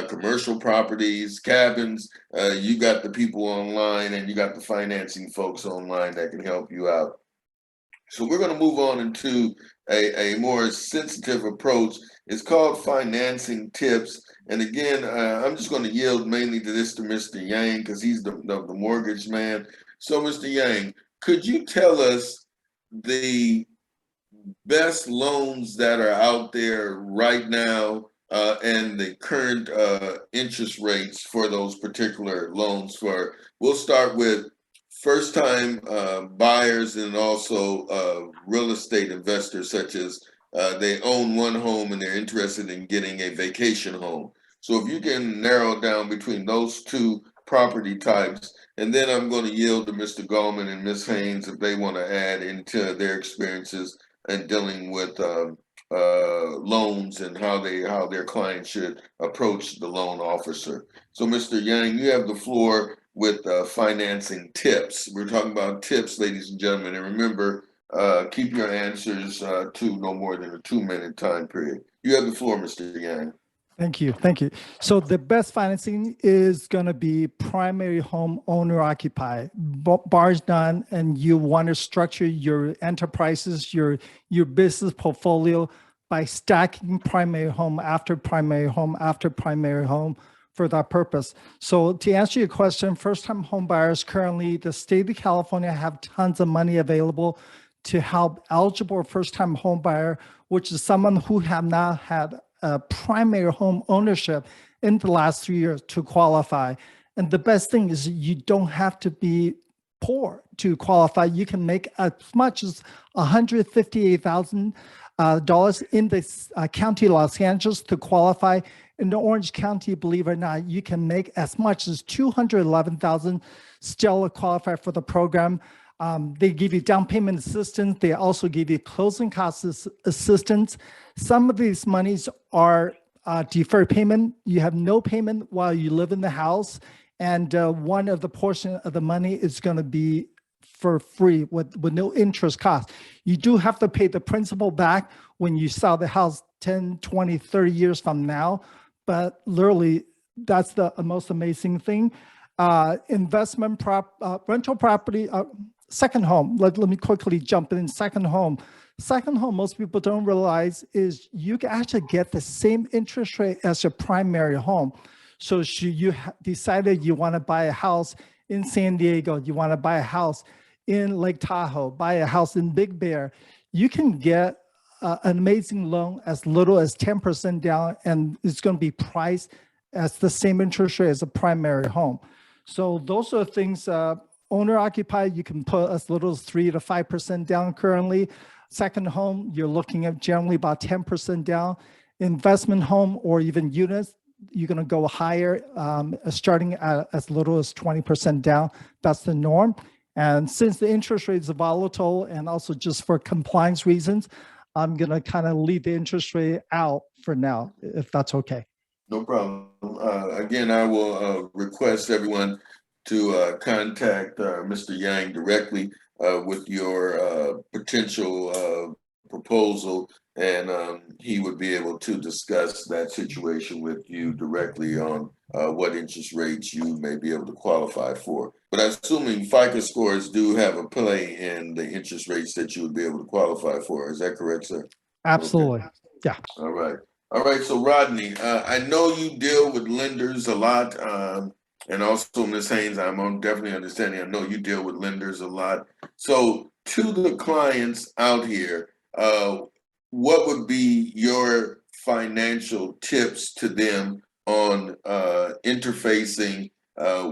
commercial properties, cabins. You got the people online, and you got the financing folks online that can help you out. So we're going to move on into a more sensitive approach. It's called financing tips. And again, I'm just going to yield mainly to Mr. Yang, because he's the mortgage man. So Mr. Yang, could you tell us the best loans that are out there right now and the current interest rates for those particular loans? We'll start with first-time buyers and also real estate investors, such as they own one home and they're interested in getting a vacation home. So if you can narrow down between those two property types, and then I'm going to yield to Mr. Gallman and Ms. Haynes if they want to add into their experiences and dealing with loans and how their clients should approach the loan officer. So Mr. Yang, you have the floor with financing tips. We're talking about tips, ladies and gentlemen, and remember, keep your answers to no more than a 2-minute time period. You have the floor, Mr. Yang. Thank you. Thank you. So the best financing is going to be primary home owner occupied, bars done, and you want to structure your enterprises, your business portfolio by stacking primary home after primary home after primary home for that purpose. So to answer your question, first-time home buyers currently, the state of California have tons of money available to help eligible first-time home buyer, which is someone who have not had a primary home ownership in the last 3 years to qualify. And the best thing is you don't have to be poor to qualify. You can make as much as $158,000 in the county of Los Angeles to qualify. In the Orange County, believe it or not, you can make as much as $211,000 still qualify for the program. They give you down payment assistance. They also give you closing costs assistance. Some of these monies are deferred payment. You have no payment while you live in the house. And one of the portion of the money is going to be for free with no interest cost. You do have to pay the principal back when you sell the house 10, 20, 30 years from now. But literally, that's the most amazing thing. Investment rental property, second home. Let me quickly jump in. Second home. Second home, most people don't realize is you can actually get the same interest rate as your primary home. So you decided you want to buy a house in San Diego, you want to buy a house in Lake Tahoe, buy a house in Big Bear, you can get an amazing loan as little as 10% down, and it's going to be priced as the same interest rate as a primary home. So those are things, owner occupied, you can put as little as 3 to 5% down currently. Second home, you're looking at generally about 10% down. Investment home or even units, you're going to go higher, starting at as little as 20% down. That's the norm. And since the interest rates are volatile and also just for compliance reasons, I'm going to kind of leave the interest rate out for now, if that's okay. No problem. Again, I will request everyone to contact Mr. Yang directly with your potential proposal, and he would be able to discuss that situation with you directly on what interest rates you may be able to qualify for. But I'm assuming FICO scores do have a play in the interest rates that you would be able to qualify for. Is that correct, sir? Absolutely. Okay. Yeah. All right. All right. So, Rodney, I know you deal with lenders a lot. And also, Ms. Haynes, I'm definitely understanding. I know you deal with lenders a lot. So, to the clients out here, what would be your financial tips to them on interfacing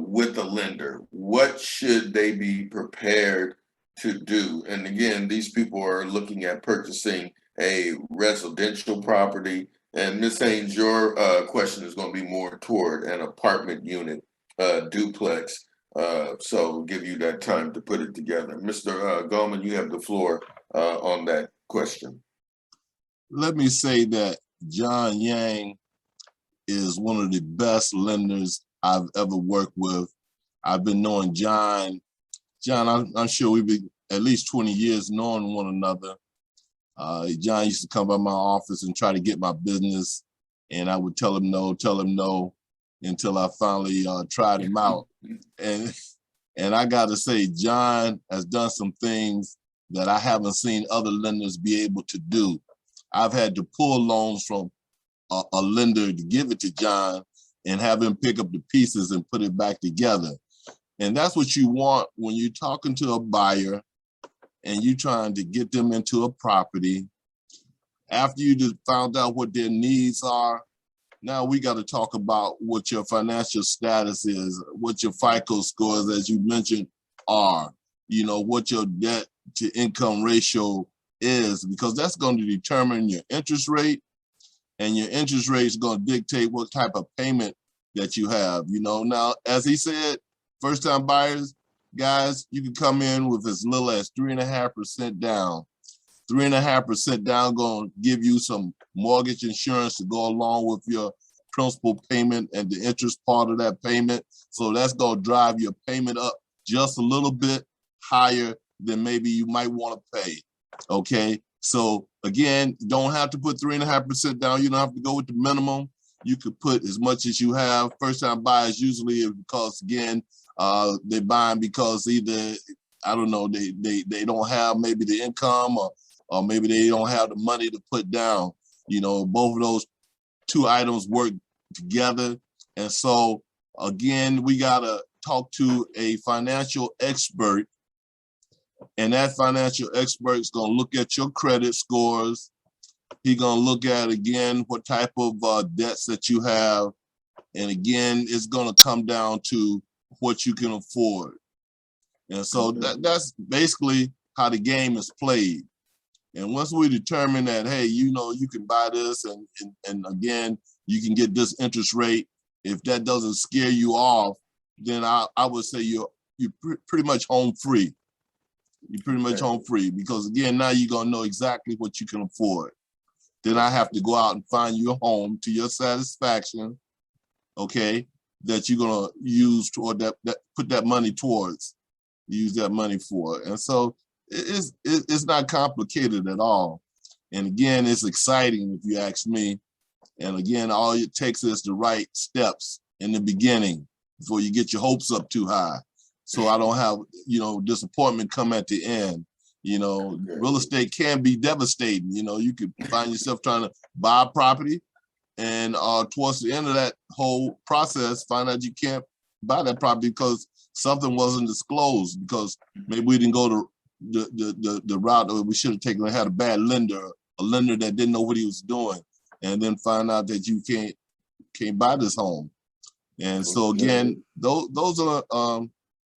with a lender? What should they be prepared to do? And again, these people are looking at purchasing a residential property. And Ms. Haynes, your question is going to be more toward an apartment unit, duplex. So we'll give you that time to put it together. Mr. Gallman, you have the floor on that question. Let me say that John Yang is one of the best lenders I've ever worked with. I've been knowing John, I'm sure we've been at least 20 years knowing one another. John used to come by my office and try to get my business, and I would tell him no, until I finally tried him out. And I got to say, John has done some things that I haven't seen other lenders be able to do. I've had to pull loans from a lender to give it to John and have him pick up the pieces and put it back together. And that's what you want when you're talking to a buyer and you're trying to get them into a property. After you just found out what their needs are, now we got to talk about what your financial status is, what your FICO scores, as you mentioned, are, what your debt to income ratio is, because that's going to determine your interest rate, and your interest rate is going to dictate what type of payment that you have. Now, as he said, first time buyers, guys, you can come in with as little as 3.5% down. 3.5% down going to give you some mortgage insurance to go along with your principal payment and the interest part of that payment. So that's going to drive your payment up just a little bit higher than maybe you might want to pay. Okay. So again, you don't have to put 3.5% down. You don't have to go with the minimum. You could put as much as you have. First time buyers usually, because again, they're buying because either, I don't know, they don't have maybe the income, or maybe they don't have the money to put down. Both of those two items work together. And so again, we gotta talk to a financial expert, and that financial expert is gonna look at your credit scores. He's gonna look at, again, what type of debts that you have. And again, it's gonna come down to what you can afford. And so that's basically how the game is played. And once we determine that, hey, you know, you can buy this and again, you can get this interest rate, if that doesn't scare you off, then I would say you're pretty much home free. You're pretty much home free, because again, now you're gonna know exactly what you can afford. Then I have to go out and find you a home to your satisfaction, okay, that you're gonna use toward that put that money towards, use that money for. And so it's not complicated at all. And again, it's exciting if you ask me. And again, all it takes is the right steps in the beginning before you get your hopes up too high. So I don't have, you know, disappointment come at the end. You know, real estate can be devastating. You know, you could find yourself trying to buy a property, and towards the end of that whole process, find out you can't buy that property because something wasn't disclosed, because maybe we didn't go to the route that we should have taken. We had a bad lender, a lender that didn't know what he was doing, and then find out that you can't buy this home. And so again, those are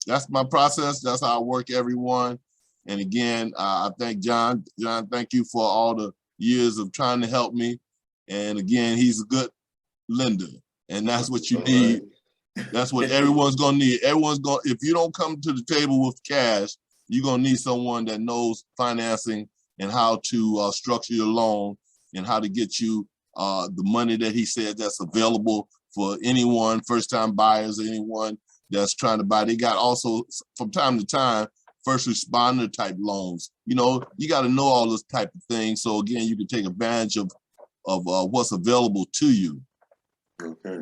that's my process. That's how I work everyone. And again, I thank John. John, thank you for all the years of trying to help me. And again, he's a good lender, and that's what you need. That's what everyone's gonna need. If you don't come to the table with cash, you're gonna need someone that knows financing and how to structure your loan and how to get you the money that he said that's available for anyone, first-time buyers, anyone that's trying to buy. They got also, from time to time, first responder type loans. You know, you got to know all this type of thing. So again, you can take advantage of what's available to you. Okay.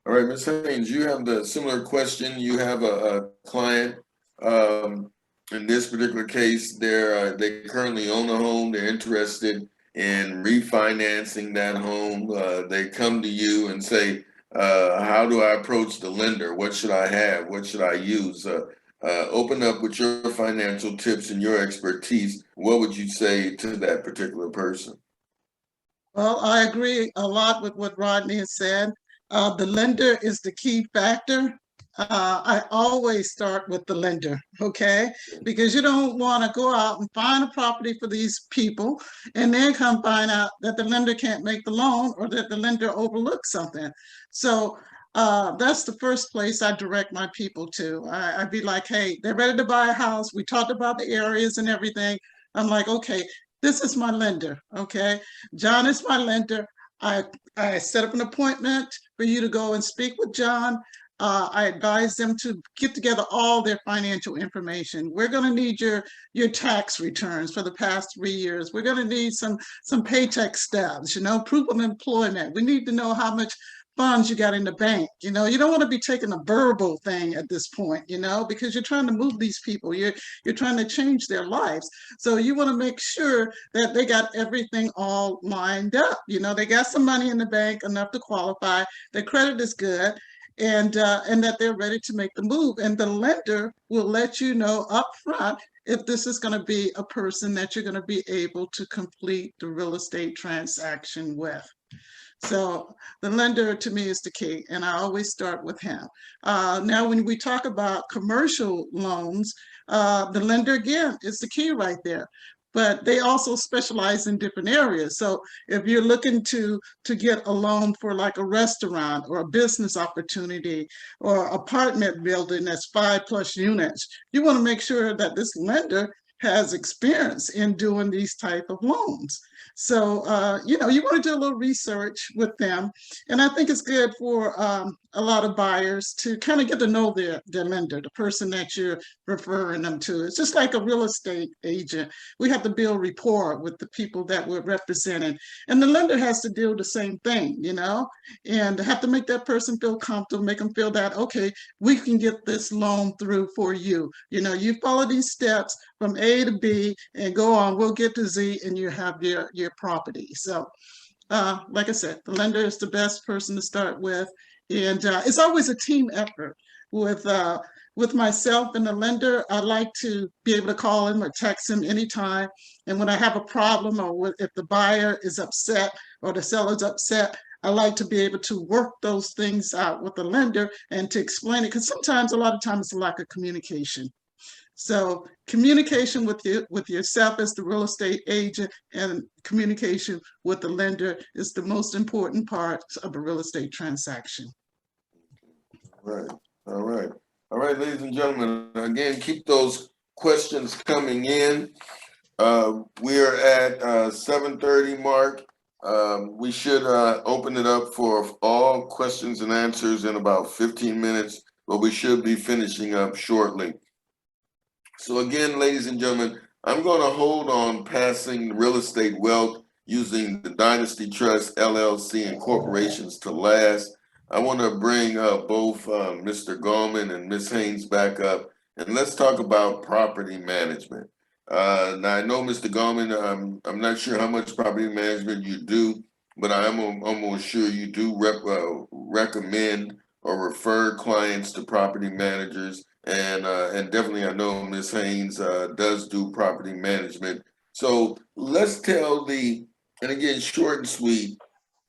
All right, Ms. Haynes, you have the similar question. You have a client. In this particular case, they currently own a home. They're interested in refinancing that home. They come to you and say, how do I approach the lender? What should I have? What should I use? Open up with your financial tips and your expertise. What would you say to that particular person? Well, I agree a lot with what Rodney has said. The lender is the key factor. I always start with the lender, okay? Because you don't want to go out and find a property for these people and then come find out that the lender can't make the loan or that the lender overlooked something. So that's the first place I direct my people to. I'd be like, hey, they're ready to buy a house. We talked about the areas and everything. I'm like, okay, this is my lender, okay? John is my lender. I set up an appointment for you to go and speak with John. I advise them to get together all their financial information. We're going to need your tax returns for the past 3 years. We're going to need some paycheck stubs, you know, proof of employment. We need to know how much funds you got in the bank. You know, you don't want to be taking a verbal thing at this point, you know, because you're trying to move these people. You're trying to change their lives. So you want to make sure that they got everything all lined up. You know, they got some money in the bank, enough to qualify. Their credit is good. And that they're ready to make the move. And the lender will let you know up front if this is going to be a person that you're going to be able to complete the real estate transaction with. So the lender to me is the key, and I always start with him. Now, when we talk about commercial loans, the lender, again, is the key right there. But they also specialize in different areas. So if you're looking to get a loan for like a restaurant or a business opportunity or apartment building that's 5+ units, you want to make sure that this lender has experience in doing these type of loans. So, you know, you want to do a little research with them. And I think it's good for a lot of buyers to kind of get to know their lender, the person that you're referring them to. It's just like a real estate agent. We have to build rapport with the people that we're representing. And the lender has to do the same thing, you know, and have to make that person feel comfortable, make them feel that, okay, we can get this loan through for you. You know, you follow these steps from A to B and go on, we'll get to Z and you have your property. So like I said, the lender is the best person to start with. And it's always a team effort with myself and the lender. I like to be able to call him or text him anytime. And when I have a problem, or if the buyer is upset or the seller's upset, I like to be able to work those things out with the lender and to explain it, because sometimes, a lot of times, it's a lack of communication. So communication with yourself as the real estate agent, and communication with the lender is the most important part of a real estate transaction. Right. All right. All right, ladies and gentlemen, again, keep those questions coming in. We are at 7:30 mark. We should open it up for all questions and answers in about 15 minutes, but we should be finishing up shortly. So again, ladies and gentlemen, I'm going to hold on passing real estate wealth using the Dynasty Trust LLC and corporations to last. I want to bring both Mr. Gorman and Ms. Haynes back up, and let's talk about property management. Now, I know, Mr. Gorman, I'm not sure how much property management you do, but I'm almost sure you do recommend or refer clients to property managers. And definitely, I know Ms. Haynes does do property management. So let's tell and again, short and sweet,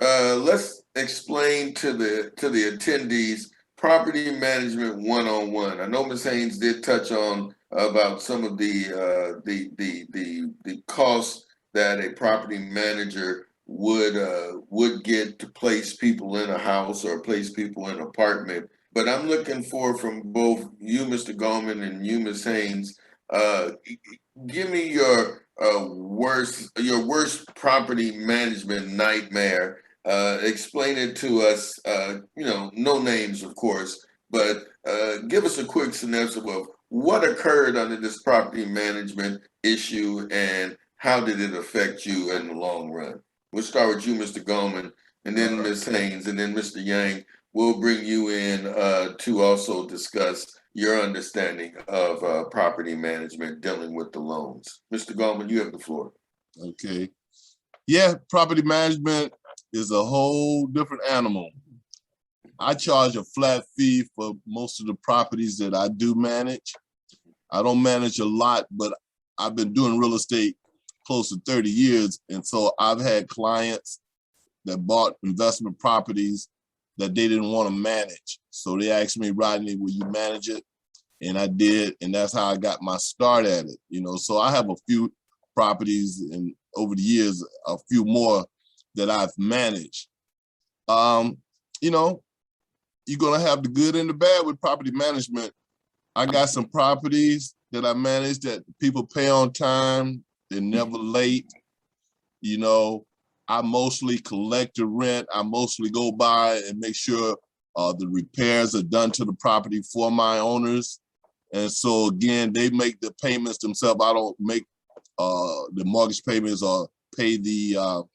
let's explain to the attendees property management 101. I know Ms. Haynes did touch on about some of the costs that a property manager would get to place people in a house or place people in an apartment. But I'm looking for, from both you, Mr. Gorman, and you, Ms. Haynes, give me your worst property management nightmare. Explain it to us. No names, of course, but give us a quick synopsis of what occurred under this property management issue and how did it affect you in the long run. We'll start with you, Mr. Gorman, and then Ms. Haynes, and then Mr. Yang. We'll bring you in to also discuss your understanding of property management dealing with the loans. Mr. Gorman, you have the floor. Okay. Yeah, property management is a whole different animal. I charge a flat fee for most of the properties that I do manage. I don't manage a lot, but I've been doing real estate close to 30 years. And so I've had clients that bought investment properties that they didn't want to manage. So they asked me, Rodney, will you manage it? And I did, and that's how I got my start at it. So I have a few properties, and over the years, a few more that I've managed. You're gonna have the good and the bad with property management. I got some properties that I manage that people pay on time, they're never late. I mostly collect the rent. I mostly go by and make sure the repairs are done to the property for my owners. And so again, they make the payments themselves. I don't make the mortgage payments or pay the,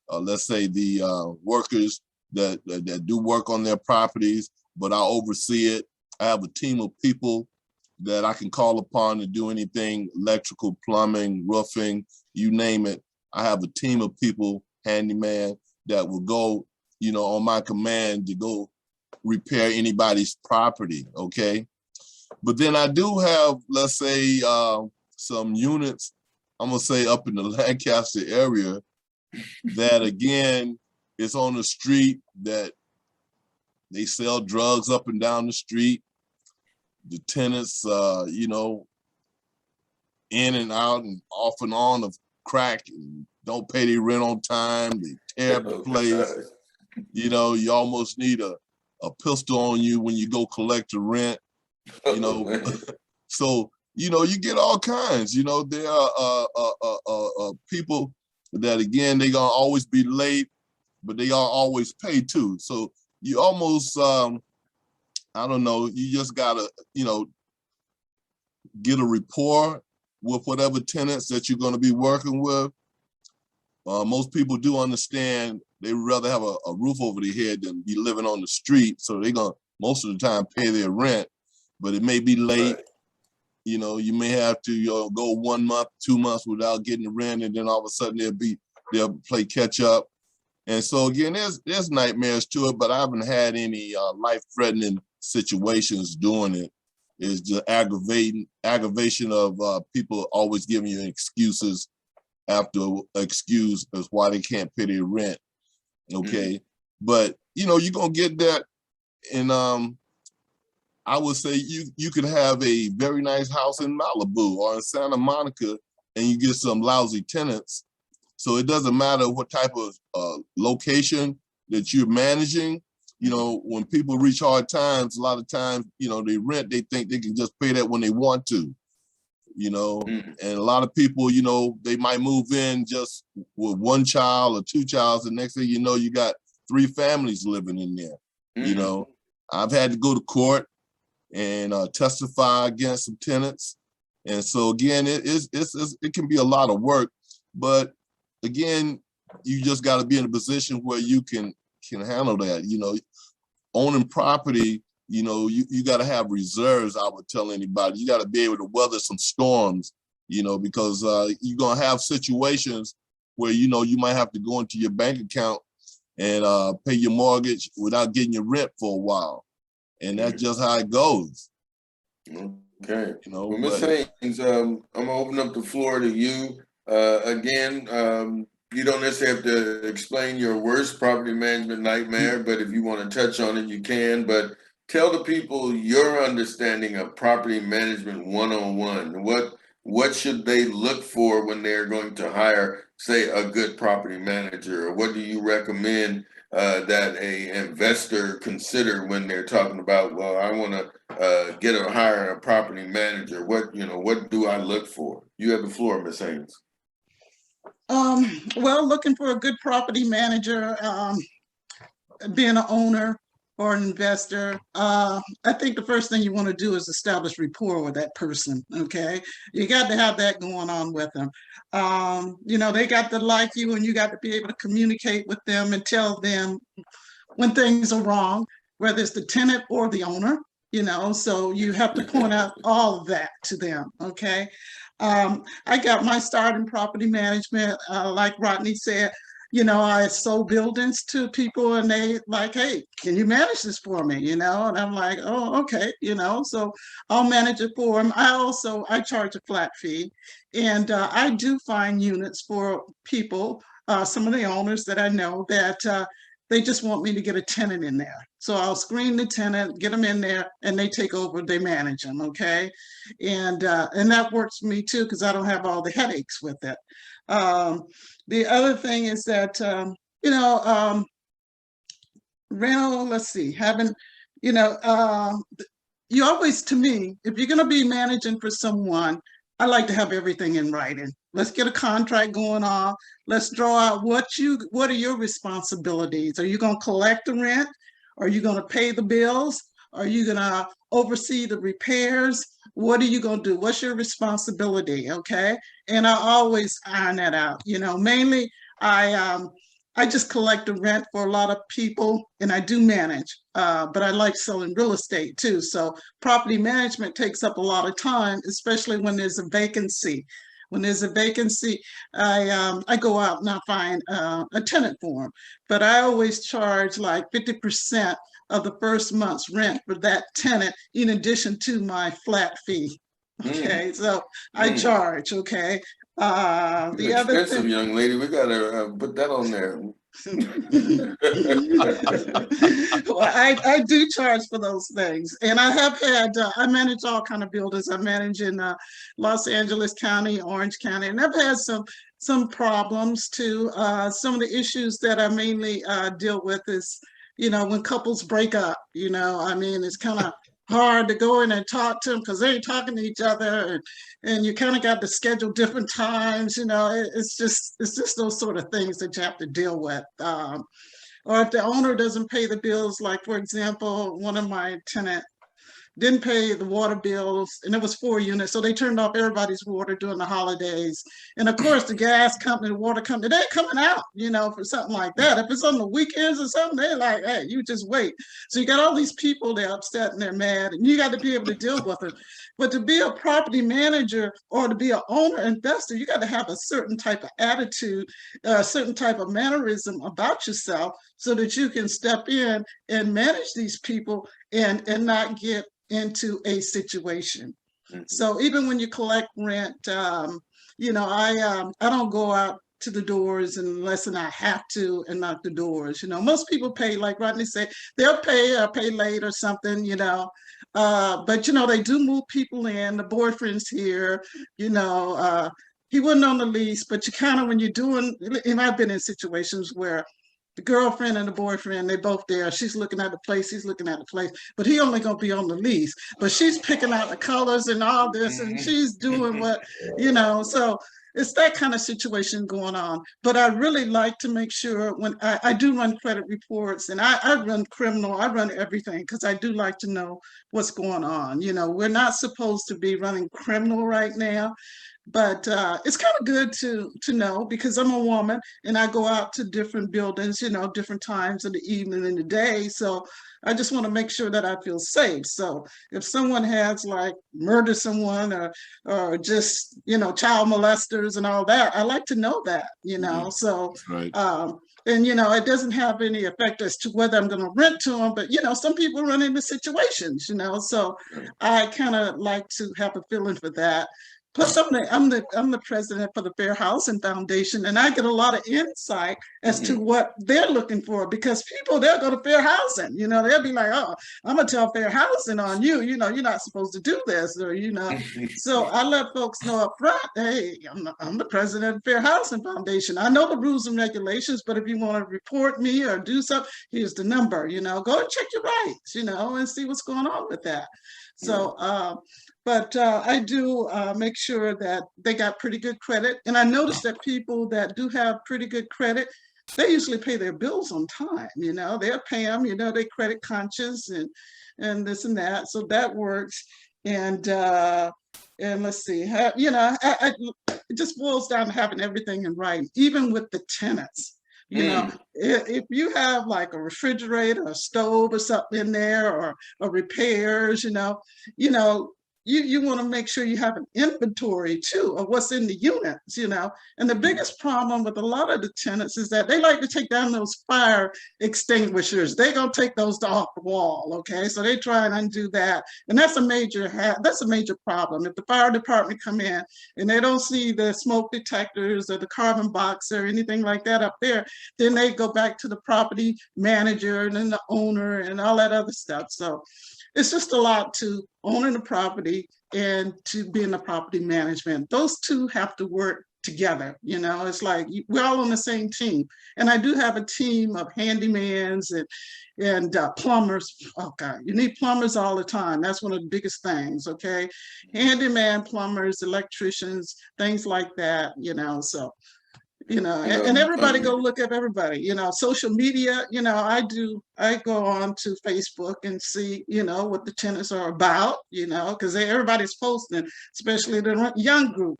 let's say, the workers that do work on their properties, but I oversee it. I have a team of people that I can call upon to do anything, electrical, plumbing, roofing, you name it. I have a team of people, handyman, that will go, on my command to go repair anybody's property, okay? But then I do have, let's say, some units, I'm gonna say up in the Lancaster area, that again, is on the street, that they sell drugs up and down the street. The tenants, in and out and off and on of crack, and don't pay their rent on time. They tear up the place. You almost need a pistol on you when you go collect the rent. So you get all kinds. There are people that, again, they gonna always be late, but they are always pay too. So you almost you just gotta get a rapport with whatever tenants that you're going to be working with. Most people do understand they would rather have a roof over their head than be living on the street. So they're going to most of the time pay their rent, but it may be late. Right. You may have to go 1 month, 2 months without getting the rent, and then all of a sudden they'll play catch up. And so again, there's nightmares to it, but I haven't had any life-threatening situations doing it. It's just aggravation of people always giving you excuses after excuse as why they can't pay their rent. Okay. But you're gonna get that. And I would say you could have a very nice house in Malibu or in Santa Monica and you get some lousy tenants. So it doesn't matter what type of location that you're managing. When people reach hard times, a lot of times, they rent, they think they can just pay that when they want to, and a lot of people, they might move in just with one child or two childs. The next thing you know, you got 3 families living in there. I've had to go to court and testify against some tenants. And so again, it can be a lot of work, but again, you just got to be in a position where you can handle that. Owning property, you got to have reserves. I would tell anybody, you got to be able to weather some storms, because you're going to have situations where, you might have to go into your bank account and pay your mortgage without getting your rent for a while. And that's just how it goes. Okay. Well, Ms. Haynes, I'm gonna open up the floor to you. Again, you don't necessarily have to explain your worst property management nightmare, but if you want to touch on it, you can. But tell the people your understanding of property management 101. What should they look for when they're going to hire, say, a good property manager? Or what do you recommend that a investor consider when they're talking about, well, I want to hire a property manager? What do I look for? You have the floor, Ms. Haynes. Well, looking for a good property manager, being an owner or an investor, I think the first thing you want to do is establish rapport with that person, okay? You got to have that going on with them. They got to like you, and you got to be able to communicate with them and tell them when things are wrong, whether it's the tenant or the owner, so you have to point out all of that to them, okay? I got my start in property management, like Rodney said. I sold buildings to people and they like, hey, can you manage this for me? And I'm like, oh, okay, so I'll manage it for them. I charge a flat fee, and I do find units for people, some of the owners that I know that they just want me to get a tenant in there. So I'll screen the tenant, get them in there, and they take over, they manage them, okay? And that works for me too, because I don't have all the headaches with it. The other thing is that, rental, let's see, you always, to me, if you're going to be managing for someone, I like to have everything in writing. Let's get a contract going on. Let's draw out what are your responsibilities. Are you going to collect the rent? Are you going to pay the bills? Are you going to oversee the repairs? What are you going to do? What's your responsibility? Okay. And I always iron that out. Mainly I just collect the rent for a lot of people, and I do manage, but I like selling real estate too. So property management takes up a lot of time, especially when there's a vacancy. When there's a vacancy, I go out and I find a tenant for them, but I always charge like 50% of the first month's rent for that tenant, in addition to my flat fee. Okay, so I charge. Okay. The other expensive thing, young lady, we gotta put that on there. well, I do charge for those things, and I have had I manage all kind of buildings. I manage in Los Angeles County, Orange County, and I've had some problems too. Some of the issues that I mainly deal with is, when couples break up. It's kind of hard to go in and talk to them because they ain't talking to each other, and you kind of got to schedule different times. It's just those sort of things that you have to deal with. Or if the owner doesn't pay the bills, like for example, one of my tenant didn't pay the water bills, and it was 4 units, so they turned off everybody's water during the holidays. And of course, the gas company, the water company, they're coming out, for something like that. If it's on the weekends or something, they're like, hey, you just wait. So you got all these people, they're upset and they're mad, and you got to be able to deal with it. But to be a property manager or to be an owner investor, you got to have a certain type of attitude, a certain type of mannerism about yourself so that you can step in and manage these people and not get into a situation. So even when you collect rent, I don't go out to the doors unless I have to and knock the doors. Most people pay, like Rodney said, they'll pay or pay late or something, but they do move people in. The boyfriend's here, he wasn't on the lease, but you kind of, when you're doing, and I've been in situations where the girlfriend and the boyfriend, they both there. She's looking at the place, he's looking at the place, but he only gonna be on the lease. But she's picking out the colors and all this, and she's doing what, so it's that kind of situation going on. But I really like to make sure when I do run credit reports, and I run criminal, I run everything, because I do like to know what's going on. We're not supposed to be running criminal right now. But it's kind of good to know, because I'm a woman and I go out to different buildings, different times of the evening and the day. So I just want to make sure that I feel safe. So if someone has like murdered someone or just, child molesters and all that, I like to know that, so. Right. And, it doesn't have any effect as to whether I'm going to rent to them, but, some people run into situations, so I kind of like to have a feeling for that. Plus, I'm the president for the Fair Housing Foundation, and I get a lot of insight as to what they're looking for, because people, they'll go to fair housing, they'll be like, oh, I'm gonna tell Fair Housing on you, you're not supposed to do this, or so I let folks know up front, hey, I'm the president of the Fair Housing Foundation. I know the rules and regulations, but if you want to report me or do something, here's the number, go and check your rights, and see what's going on with that. So but I do make sure that they got pretty good credit. And I noticed that people that do have pretty good credit, they usually pay their bills on time. They'll pay them, they credit conscious and this and that. So that works. And let's see, it just boils down to having everything in writing, even with the tenants. If you have like a refrigerator, a stove or something in there, or repairs, you want to make sure you have an inventory too of what's in the units, And the biggest problem with a lot of the tenants is that they like to take down those fire extinguishers. They're gonna take those off the wall, okay? So they try and undo that, and that's a major problem. If the fire department come in and they don't see the smoke detectors or the carbon box or anything like that up there, then they go back to the property manager and then the owner and all that other stuff. So it's just a lot to owning the property and to being the property management. Those two have to work together. It's like we're all on the same team. And I do have a team of handymans and plumbers. Oh God, you need plumbers all the time. That's one of the biggest things, okay? Handyman, plumbers, electricians, things like that, so. And everybody go look at everybody, social media, I go on to Facebook and see, what the tenants are about, because everybody's posting, especially the young group,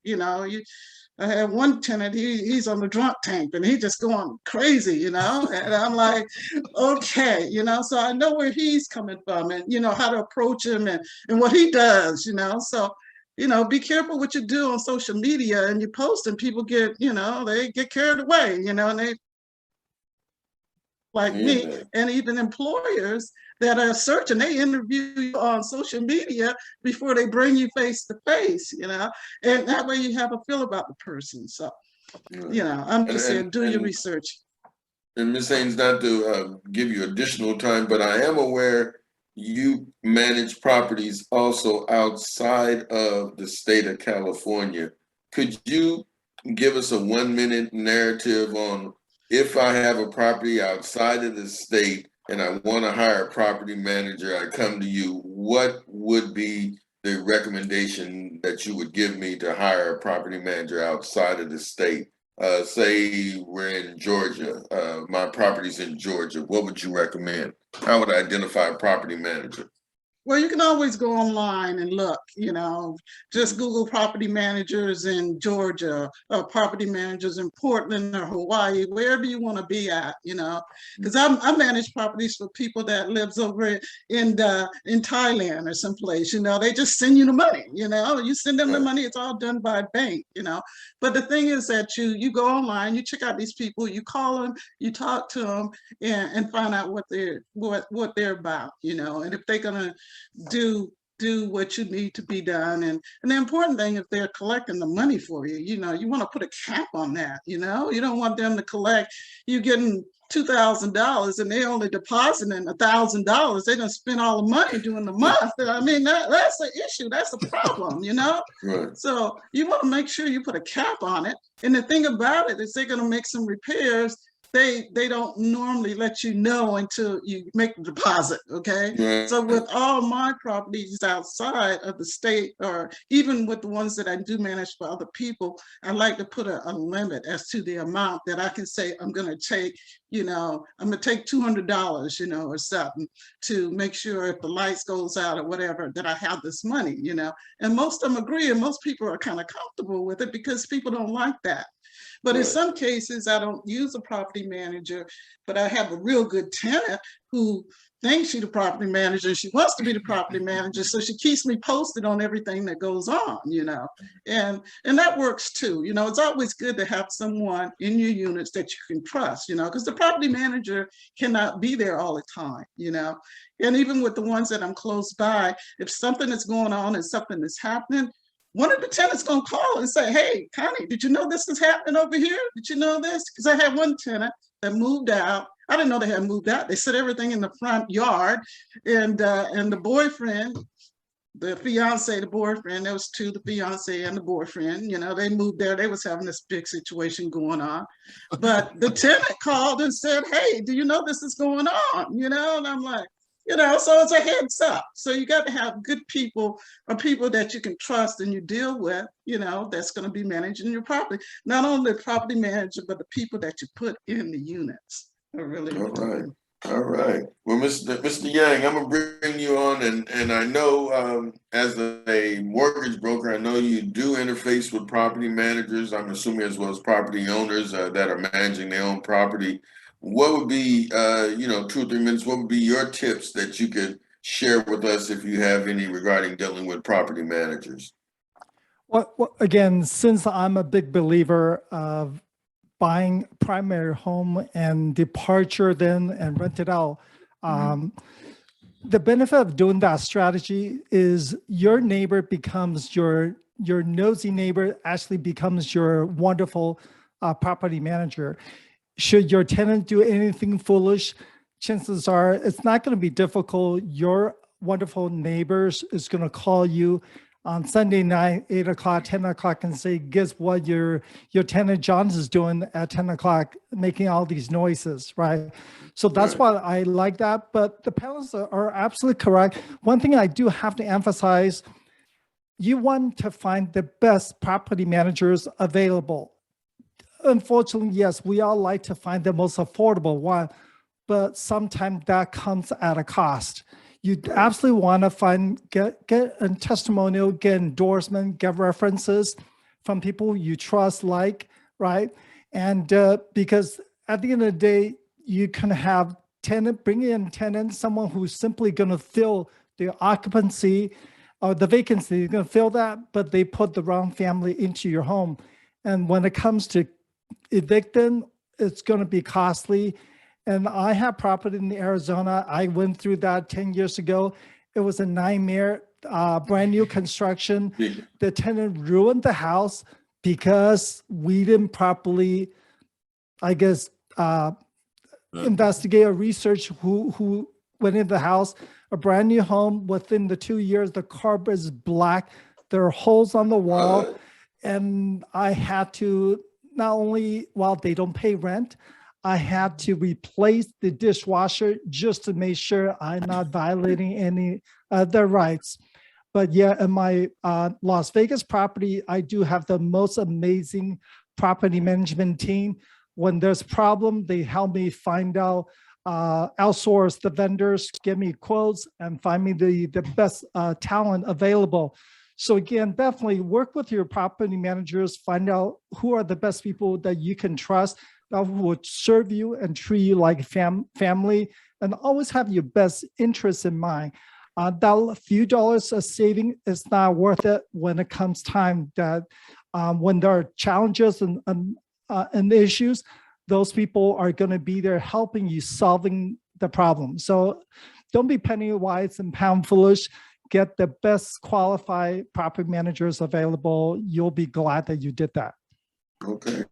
I had one tenant, he's on the drunk tank and he just going crazy, and I'm like, okay, so I know where he's coming from and, how to approach him and what he does, so. Be careful what you do on social media, and you post and people get, they get carried away, and they like me, and even employers that are searching, they interview you on social media before they bring you face to face, and that way you have a feel about the person. So, I'm just saying, do your research. And Ms. Haynes, not to give you additional time, but I am aware you manage properties also outside of the state of California. Could you give us a 1-minute narrative on, if I have a property outside of the state and I want to hire a property manager, I come to you, what would be the recommendation that you would give me to hire a property manager outside of the state? Say we're in Georgia, my property's in Georgia, what would you recommend? How would I identify a property manager? Well, you can always go online and look, just Google property managers in Georgia or property managers in Portland or Hawaii, wherever you want to be at, because I manage properties for people that lives over in Thailand or someplace, they just send you the money, you send them the money, it's all done by a bank, But the thing is that you go online, you check out these people, you call them, you talk to them and find out what they're about, and if they're gonna do what you need to be done. And the important thing, if they're collecting the money for you, you want to put a cap on that, you don't want them to collect, you getting $2,000 and they only depositing $1,000. They're gonna spend all the money during the month. I mean, that's the issue. That's the problem, Right. So you want to make sure you put a cap on it. And the thing about it is they're gonna make some repairs. They don't normally let you know until you make the deposit, okay? Yeah. So with all my properties outside of the state, or even with the ones that I do manage for other people, I like to put a limit as to the amount that I can say I'm gonna take, I'm gonna take $200, or something to make sure if the lights goes out or whatever, that I have this money, And most of them agree, and most people are kind of comfortable with it because people don't like that. But in some cases, I don't use a property manager, but I have a real good tenant who thinks she's the property manager. She wants to be the property manager, so she keeps me posted on everything that goes on, and that works too. It's always good to have someone in your units that you can trust, because the property manager cannot be there all the time, and even with the ones that I'm close by, if something is going on and something is happening, one of the tenants gonna call and say, "Hey, Connie, did you know this is happening over here? Did you know this?" Because I had one tenant that moved out. I didn't know they had moved out. They set everything in the front yard, and the boyfriend, the fiance, the boyfriend, there was two, the fiance and the boyfriend, they moved there. They was having this big situation going on. But the tenant called and said, "Hey, do you know this is going on?" And I'm like, so it's a heads up. So you got to have good people or people that you can trust and you deal with, that's going to be managing your property. Not only the property manager, but the people that you put in the units are really important. All right. Well, Mr. Yang, I'm gonna bring you on, and I know as a mortgage broker, I know you do interface with property managers. I'm assuming as well as property owners that are managing their own property. What would be, 2 or 3 minutes? What would be your tips that you could share with us if you have any regarding dealing with property managers? Well, again, since I'm a big believer of buying primary home and departure then and rent it out, the benefit of doing that strategy is your neighbor becomes your nosy neighbor actually becomes your wonderful property manager. Should your tenant do anything foolish, chances are it's not going to be difficult. Your wonderful neighbors is going to call you on Sunday night, 8 o'clock, 10 o'clock, and say, guess what your tenant Johns is doing at 10 o'clock, making all these noises, right? So that's why I like that. But the panelists are absolutely correct. One thing I do have to emphasize, you want to find the best property managers available. Unfortunately, yes, we all like to find the most affordable one, but sometimes that comes at a cost. You absolutely want to get a testimonial, get endorsement, get references from people you trust, right? And because at the end of the day, you can have bring in tenants, someone who's simply going to fill the occupancy or the vacancy, you're going to fill that, but they put the wrong family into your home. And when it comes to evicting, it's going to be costly. And I have property in Arizona. I went through that 10 years ago. It was a nightmare, brand new construction. The tenant ruined the house because we didn't properly, I guess, investigate or research who went in the house. A brand new home. Within the 2 years, the carpet is black. There are holes on the wall. And I had to, not only while they don't pay rent, I had to replace the dishwasher just to make sure I'm not violating any of their rights. But yeah, in my Las Vegas property, I do have the most amazing property management team. When there's a problem, they help me find out outsource the vendors, give me quotes, and find me the best talent available. So again, definitely work with your property managers, find out who are the best people that you can trust, that would serve you and treat you like family, and always have your best interests in mind. That few dollars of saving is not worth it when it comes time that when there are challenges and issues, those people are going to be there helping you solving the problem. So don't be penny wise and pound foolish. Get the best qualified property managers available. You'll be glad that you did that. Okay.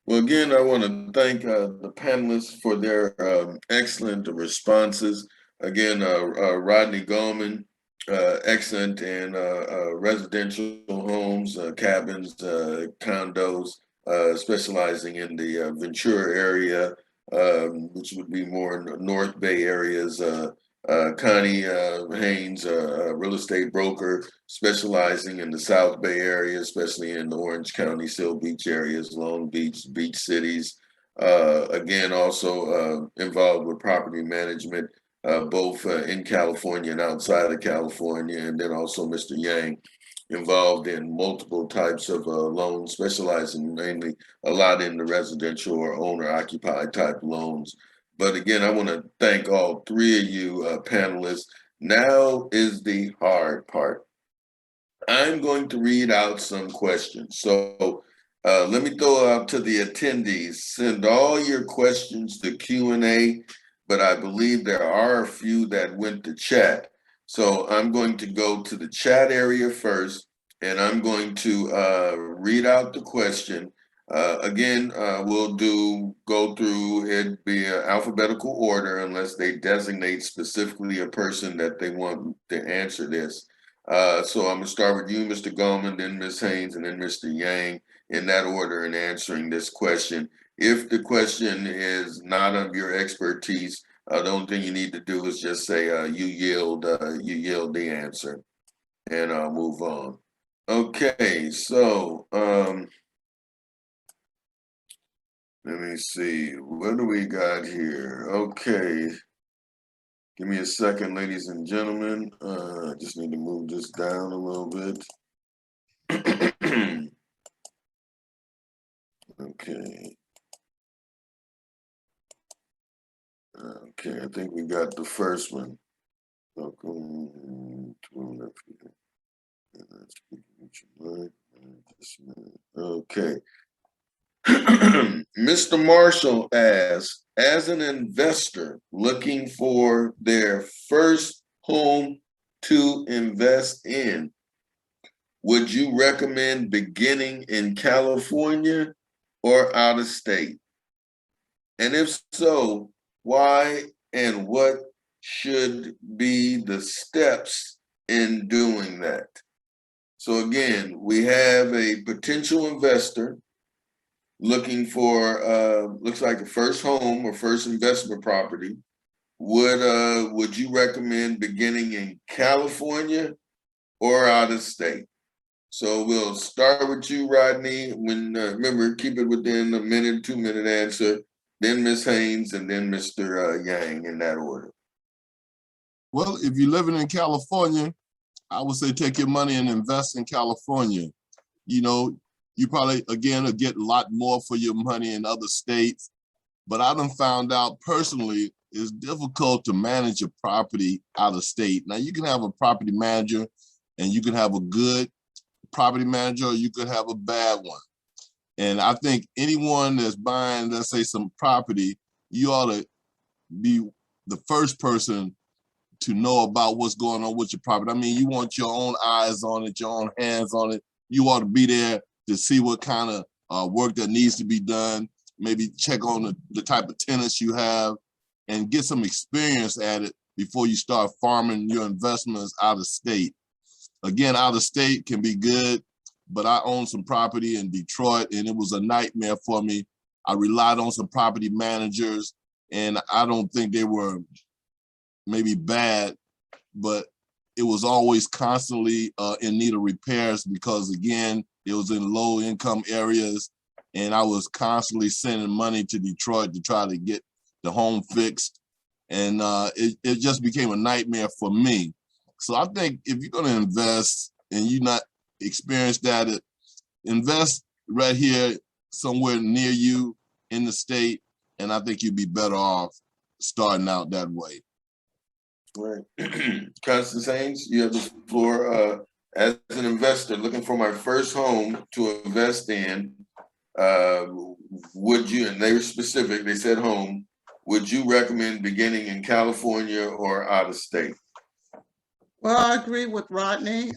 Well, again, I want to thank the panelists for their excellent responses. Again, Rodney Goldman, excellent in residential homes, cabins, condos, specializing in the Ventura area, which would be more in the North Bay areas. Connie Haynes, real estate broker, specializing in the South Bay area, especially in the Orange County, Seal Beach areas, Long Beach, beach cities. Again, also involved with property management, both in California and outside of California. And then also Mr. Yang, involved in multiple types of loans, specializing mainly a lot in the residential or owner-occupied type loans. But again, I want to thank all three of you panelists. Now is the hard part. I'm going to read out some questions. So let me throw out to the attendees, send all your questions to Q&A, but I believe there are a few that went to chat. So I'm going to go to the chat area first, and I'm going to read out the question. Again, we'll go through it be alphabetical order unless they designate specifically a person that they want to answer this. So I'm gonna start with you, Mr. Goldman, then Ms. Haynes, and then Mr. Yang, in that order in answering this question. If the question is not of your expertise, the only thing you need to do is just say you yield the answer, and I'll move on. Okay, so let me see, what do we got here? Okay, give me a second, ladies and gentlemen. I just need to move this down a little bit. Okay. Okay, I think we got the first one. Welcome to okay. Mr. Marshall asks, as an investor looking for their first home to invest in, would you recommend beginning in California or out of state? And if so, why and what should be the steps in doing that? So again, we have a potential investor looking for, looks like a first home or first investment property. Would you recommend beginning in California or out of state? So we'll start with you, Rodney. When remember, keep it within a minute, 2-minute answer. Then Ms. Haynes, and then Mr. Yang, in that order. Well, if you're living in California, I would say take your money and invest in California. You know, you probably, again, will get a lot more for your money in other states. But I done found out personally, it's difficult to manage a property out of state. Now, you can have a property manager and you can have a good property manager, or you could have a bad one. And I think anyone that's buying, let's say, some property, you ought to be the first person to know about what's going on with your property. I mean, you want your own eyes on it, your own hands on it. You ought to be there to see what kind of work that needs to be done. Maybe check on the type of tenants you have and get some experience at it before you start farming your investments out of state. Again, out of state can be good, but I own some property in Detroit and it was a nightmare for me. I relied on some property managers and I don't think they were maybe bad, but it was always constantly in need of repairs because, again, it was in low income areas and I was constantly sending money to Detroit to try to get the home fixed. and it just became a nightmare for me. So I think if you're going to invest and you not experience that, invest right here somewhere near you in the state, and I think you'd be better off starting out that way. Right. Constance Haynes, you have the floor. As an investor looking for my first home to invest in, would you, and they were specific, they said home, would you recommend beginning in California or out of state? Well, I agree with Rodney.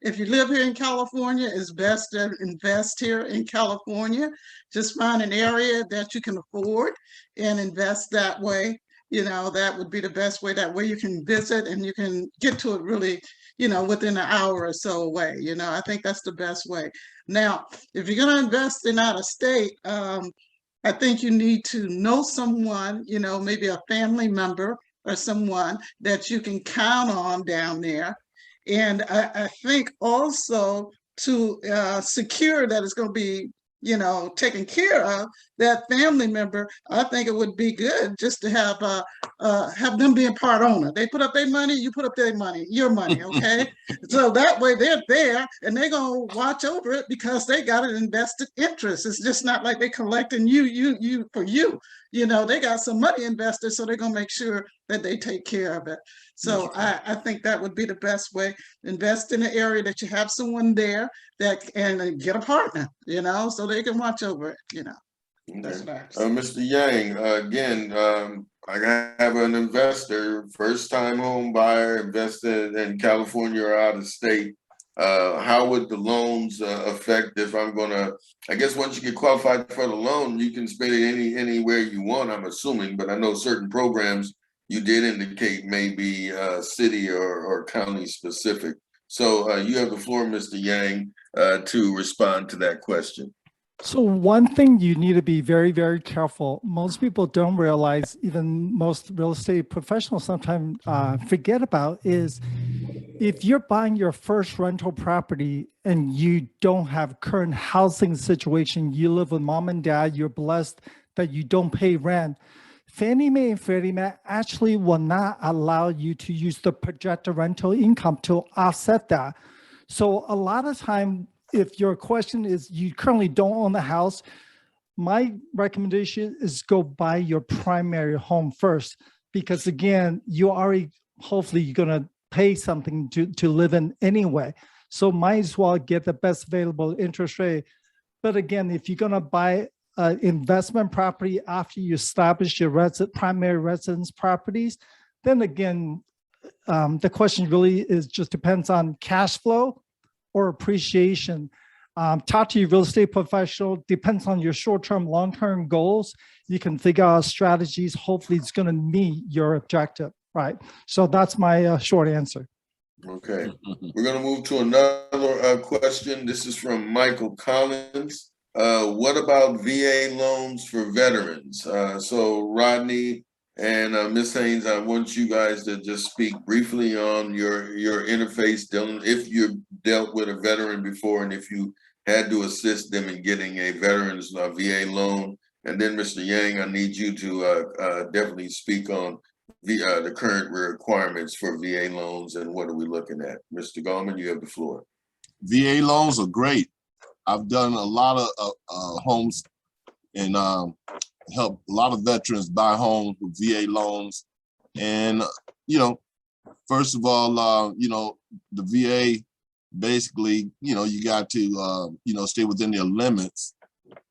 If you live here in California, it's best to invest here in California. Just find an area that you can afford and invest that way. You know, that would be the best way. That way you can visit and you can get to it really, you know, within an hour or so away. You know, I think that's the best way. Now, if you're going to invest in out of state, I think you need to know someone, you know, maybe a family member or someone that you can count on down there. And I think also to secure that it's going to be, you know, taken care of, that family member, I think it would be good just to have them be a part owner. They put up their money, you put up their money, your money, okay? So that way they're there and they're going to watch over it because they got an invested interest. It's just not like they're collecting you for you. You know, they got some money invested, so they're going to make sure that they take care of it. So I think that would be the best way. Invest in an area that you have someone there that and get a partner, you know, so they can watch over it, you know. That's what I say. Mr. Yang, again, I have an investor, first time home buyer, invested in California or out of state. How would the loans affect if I'm gonna, I guess once you get qualified for the loan, you can spend it anywhere you want, I'm assuming, but I know certain programs you did indicate maybe city or county specific. So you have the floor, Mr. Yang, to respond to that question. So one thing you need to be very, very careful. Most people don't realize, even most real estate professionals sometimes forget about, is if you're buying your first rental property and you don't have current housing situation, you live with mom and dad, you're blessed that you don't pay rent, Fannie Mae and Freddie Mac actually will not allow you to use the projected rental income to offset that. So a lot of time, if your question is you currently don't own the house, my recommendation is go buy your primary home first, because again, you already, hopefully you're gonna pay something to live in anyway. So might as well get the best available interest rate. But again, if you're gonna buy an investment property after you establish your primary residence properties, then again, the question really is just depends on cash flow or appreciation. Talk to your real estate professional, depends on your short-term, long-term goals. You can figure out strategies, hopefully it's gonna meet your objective, right? So that's my short answer. Okay, we're gonna move to another question. This is from Michael Collins. What about VA loans for veterans? So Rodney and Ms. Haynes, I want you guys to just speak briefly on your interface, if you dealt with a veteran before and if you had to assist them in getting a veteran's VA loan. And then Mr. Yang, I need you to definitely speak on the current requirements for VA loans and what are we looking at. Mr. Gorman, you have the floor. VA loans are great. I've done a lot of homes and helped a lot of veterans buy homes with VA loans. And, you know, first of all, you know, the VA basically, you know, you got to, you know, stay within their limits.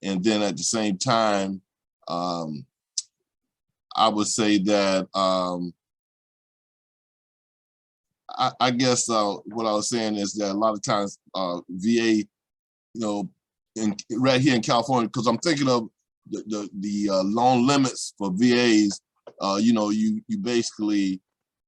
And then at the same time, I would say that, I guess what I was saying is that a lot of times VA, you know, right here in California, because I'm thinking of the loan limits for VAs, you know, you basically,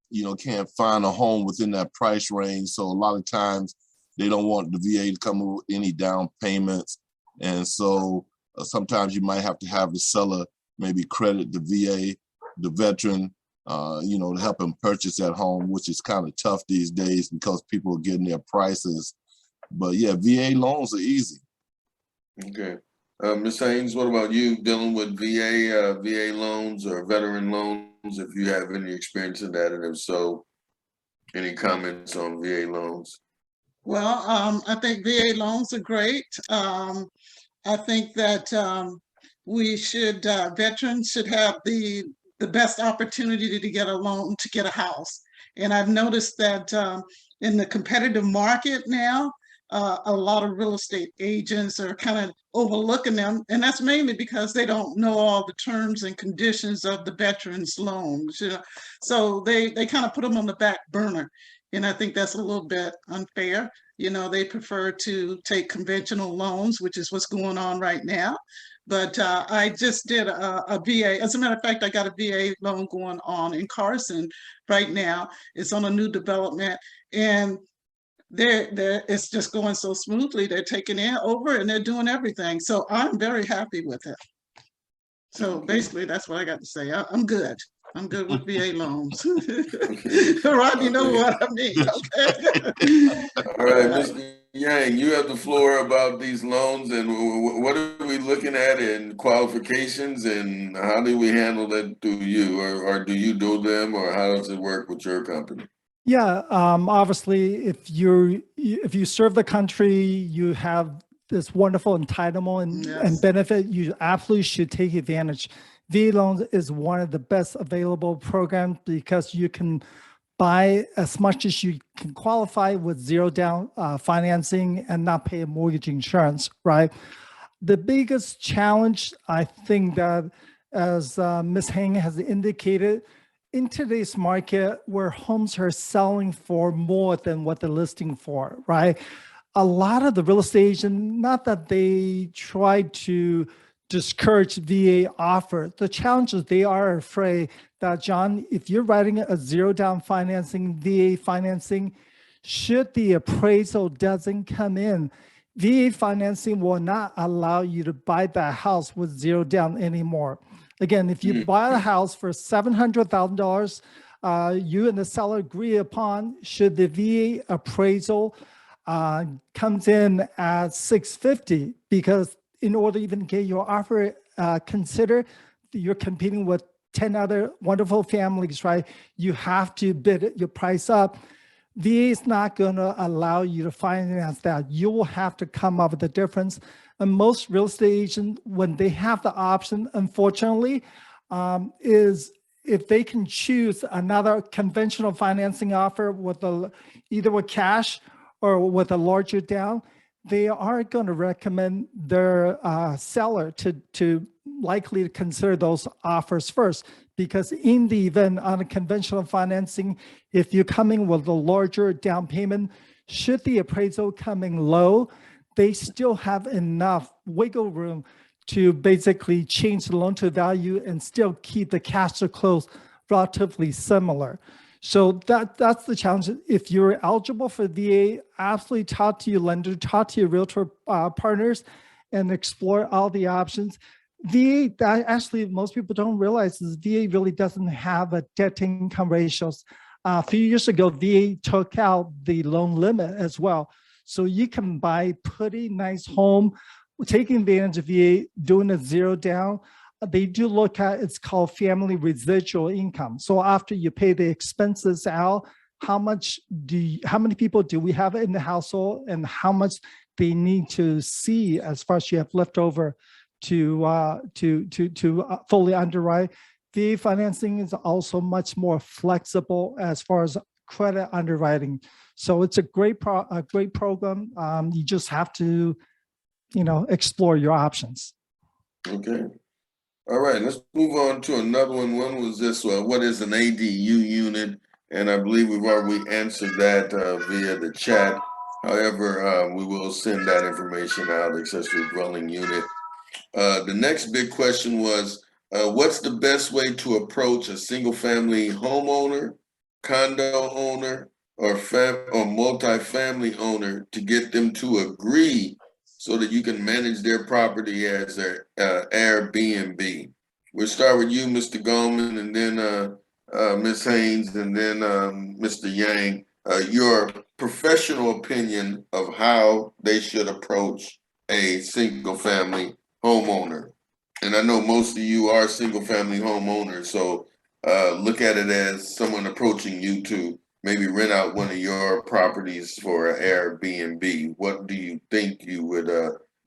you know, can't find a home within that price range. So a lot of times they don't want the VA to come with any down payments. And so sometimes you might have to have the seller maybe credit the VA, the veteran, you know, to help him purchase that home, which is kind of tough these days because people are getting their prices. But yeah, VA loans are easy. Okay. Ms. Haynes, what about you dealing with VA loans or veteran loans? if you have any experience in that, and if so, any comments on VA loans? Well, I think VA loans are great. I think that we should, veterans should have the best opportunity to get a loan to get a house. And I've noticed that in the competitive market now, a lot of real estate agents are kind of overlooking them. And that's mainly because they don't know all the terms and conditions of the veterans loans. You know? So they kind of put them on the back burner. And I think that's a little bit unfair. You know, they prefer to take conventional loans, which is what's going on right now. But I just did a VA. As a matter of fact, I got a VA loan going on in Carson right now. It's on a new development, and it's just going so smoothly. They're taking it over and they're doing everything. So I'm very happy with it. So basically, that's what I got to say. I'm good. I'm good with VA loans. Rod, you know what I mean, okay? All right, Mr. Yang, you have the floor about these loans, and what are we looking at in qualifications, and how do we handle that through you, or do you do them, or how does it work with your company? Yeah, obviously, if you serve the country, you have this wonderful entitlement and benefit. You absolutely should take advantage. VA loans is one of the best available programs because you can buy as much as you can qualify with zero down financing and not pay a mortgage insurance, right? The biggest challenge, I think, that as Ms. Hang has indicated, in today's market where homes are selling for more than what they're listing for, right? A lot of the real estate agents, not that they try to discourage VA offer. The challenge is they are afraid that, John, if you're writing a zero down financing, VA financing, should the appraisal doesn't come in, VA financing will not allow you to buy that house with zero down anymore. Again, if you buy a house for $700,000, you and the seller agree upon, should the VA appraisal comes in at 650, because in order to even get your offer considered, you're competing with 10 other wonderful families, right? You have to bid your price up. VA is not going to allow you to finance that. You will have to come up with the difference. And most real estate agents, when they have the option, unfortunately, is if they can choose another conventional financing offer with either with cash or with a larger down, they are going to recommend their seller to likely to consider those offers first, because in the event on a conventional financing, if you're coming with a larger down payment, should the appraisal coming low, they still have enough wiggle room to basically change the loan to value and still keep the cash to close relatively similar. So that's the challenge. If you're eligible for VA, absolutely talk to your lender, talk to your realtor partners, and explore all the options. VA, that actually most people don't realize is VA really doesn't have a debt to income ratios. A few years ago, VA took out the loan limit as well. So you can buy pretty nice home, taking advantage of VA, doing a zero down. They do look at, it's called family residual income. So after you pay the expenses out, how many people do we have in the household, and how much they need to see as far as you have left over to fully underwrite. VA financing is also much more flexible as far as credit underwriting. So it's a great program. You just have to, explore your options. Okay. All right, let's move on to another one. One was this, what is an ADU unit? And I believe we've already answered that via the chat. However, we will send that information out, accessory dwelling unit. The next big question was, what's the best way to approach a single family homeowner, condo owner, or multi-family owner to get them to agree so that you can manage their property as their Airbnb? We'll start with you, Mr. Goldman, and then Ms. Haynes, and then Mr. Yang. Your professional opinion of how they should approach a single family homeowner. And I know most of you are single family homeowners, so look at it as someone approaching you to maybe rent out one of your properties for an Airbnb? What do you think you would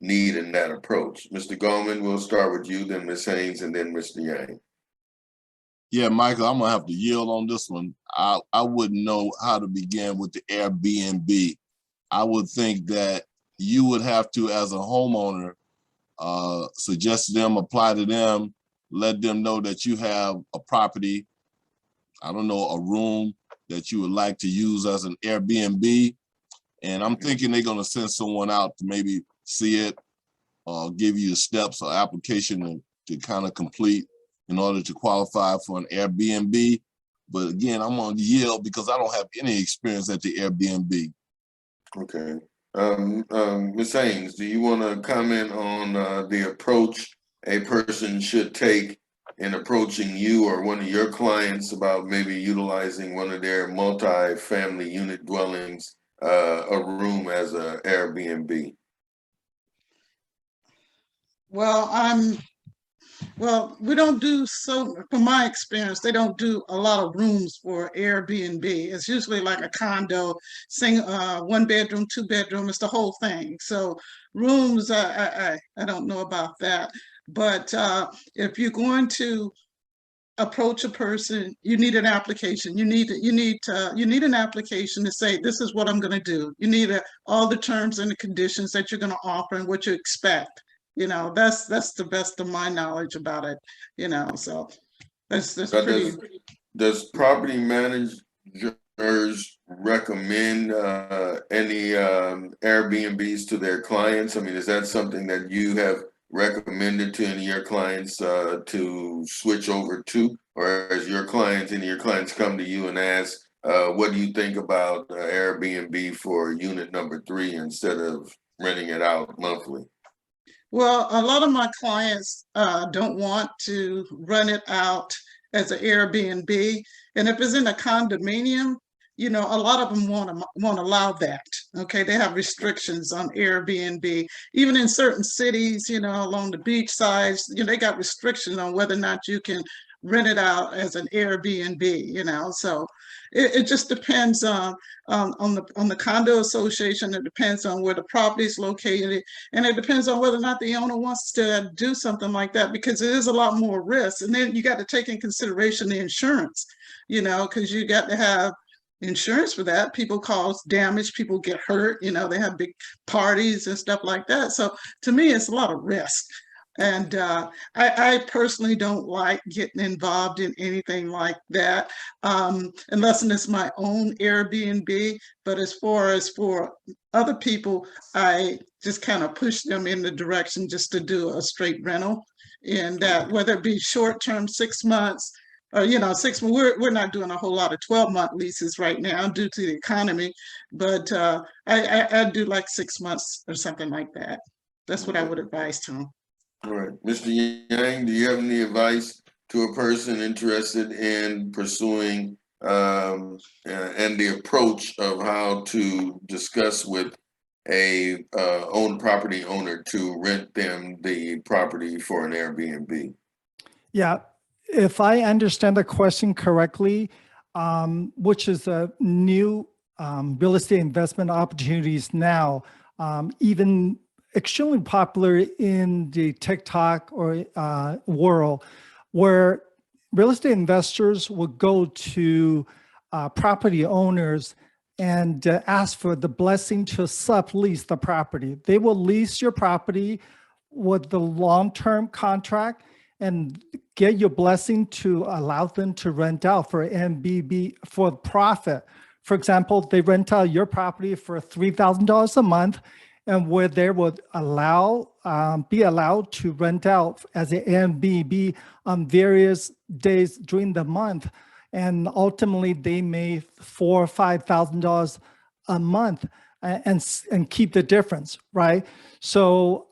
need in that approach? Mr. Gorman, we'll start with you, then Ms. Haynes, and then Mr. Yang. Yeah, Michael, I'm gonna have to yield on this one. I wouldn't know how to begin with the Airbnb. I would think that you would have to, as a homeowner, suggest to them, apply to them, let them know that you have a property, I don't know, a room that you would like to use as an Airbnb. And I'm thinking they're gonna send someone out to maybe see it, give you the steps or application to kind of complete in order to qualify for an Airbnb. But again, I'm on yield because I don't have any experience at the Airbnb. Okay. Ms. Haynes, do you want to comment on the approach a person should take in approaching you or one of your clients about maybe utilizing one of their multi-family unit dwellings, a room as an Airbnb? Well, we don't do so, from my experience, they don't do a lot of rooms for Airbnb. It's usually like a condo, one bedroom, two bedroom, it's the whole thing. So rooms, I don't know about that. But if you're going to approach a person, you need an application. You need an application to say, this is what I'm going to do. You need all the terms and the conditions that you're going to offer and what you expect. That's the best of my knowledge about it. So that's pretty. Does property managers recommend any Airbnbs to their clients? I mean, is that something that you have recommended to any of your clients to switch over to, or as any of your clients come to you and ask, what do you think about Airbnb for unit number 3 instead of renting it out monthly? Well, a lot of my clients don't want to run it out as an Airbnb, and if it's in a condominium, a lot of them won't allow that. Okay, they have restrictions on Airbnb. Even in certain cities, along the beach sides, they got restrictions on whether or not you can rent it out as an Airbnb. So it just depends on the condo association. It depends on where the property is located, and it depends on whether or not the owner wants to do something like that, because it is a lot more risk. And then you got to take in consideration the insurance, because you got to have insurance for that. People cause damage, people get hurt, they have big parties and stuff like that. So to me, it's a lot of risk. And I personally don't like getting involved in anything like that, unless it's my own Airbnb. But as far as for other people, I just kind of push them in the direction just to do a straight rental. And that, whether it be short-term, 6 months, or 6 months, we're not doing a whole lot of 12-month leases right now due to the economy. But I do like 6 months or something like that. That's what I would advise to them. All right, Mr. Yang, do you have any advice to a person interested in pursuing and the approach of how to discuss with a property owner to rent them the property for an Airbnb? Yeah, if I understand the question correctly, which is a new real estate investment opportunities now, even extremely popular in the TikTok or world, where real estate investors will go to property owners and ask for the blessing to sublease the property. They will lease your property with the long-term contract and get your blessing to allow them to rent out for MBB for profit. For example, they rent out your property for $3,000 a month, and where they would be allowed to rent out as an Airbnb on various days during the month. And ultimately they made $4,000 or $5,000 a month and keep the difference, right? So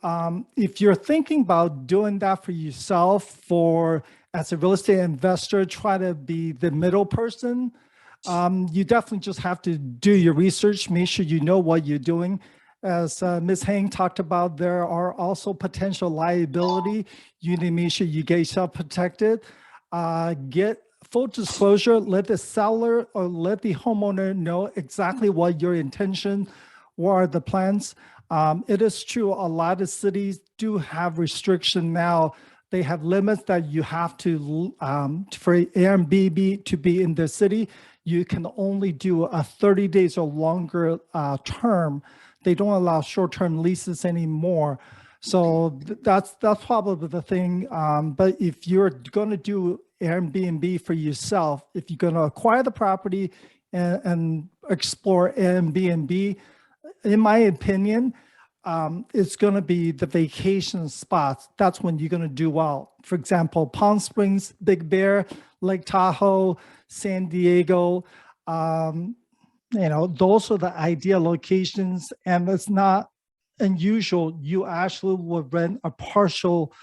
if you're thinking about doing that for yourself, as a real estate investor, try to be the middle person, you definitely just have to do your research, make sure you know what you're doing. As Ms. Hang talked about, there are also potential liability. You need to make sure you get yourself protected. Get full disclosure, let the seller or let the homeowner know exactly what your intention, what are the plans. It is true, a lot of cities do have restriction now. They have limits that you have to, for Airbnb to be in the city, you can only do a 30 days or longer term. They don't allow short-term leases anymore. So that's probably the thing. But if you're going to do Airbnb for yourself, if you're going to acquire the property and explore Airbnb, in my opinion, it's going to be the vacation spots. That's when you're going to do well. For example, Palm Springs, Big Bear, Lake Tahoe, San Diego. Those are the ideal locations, and it's not unusual. You actually would rent a partial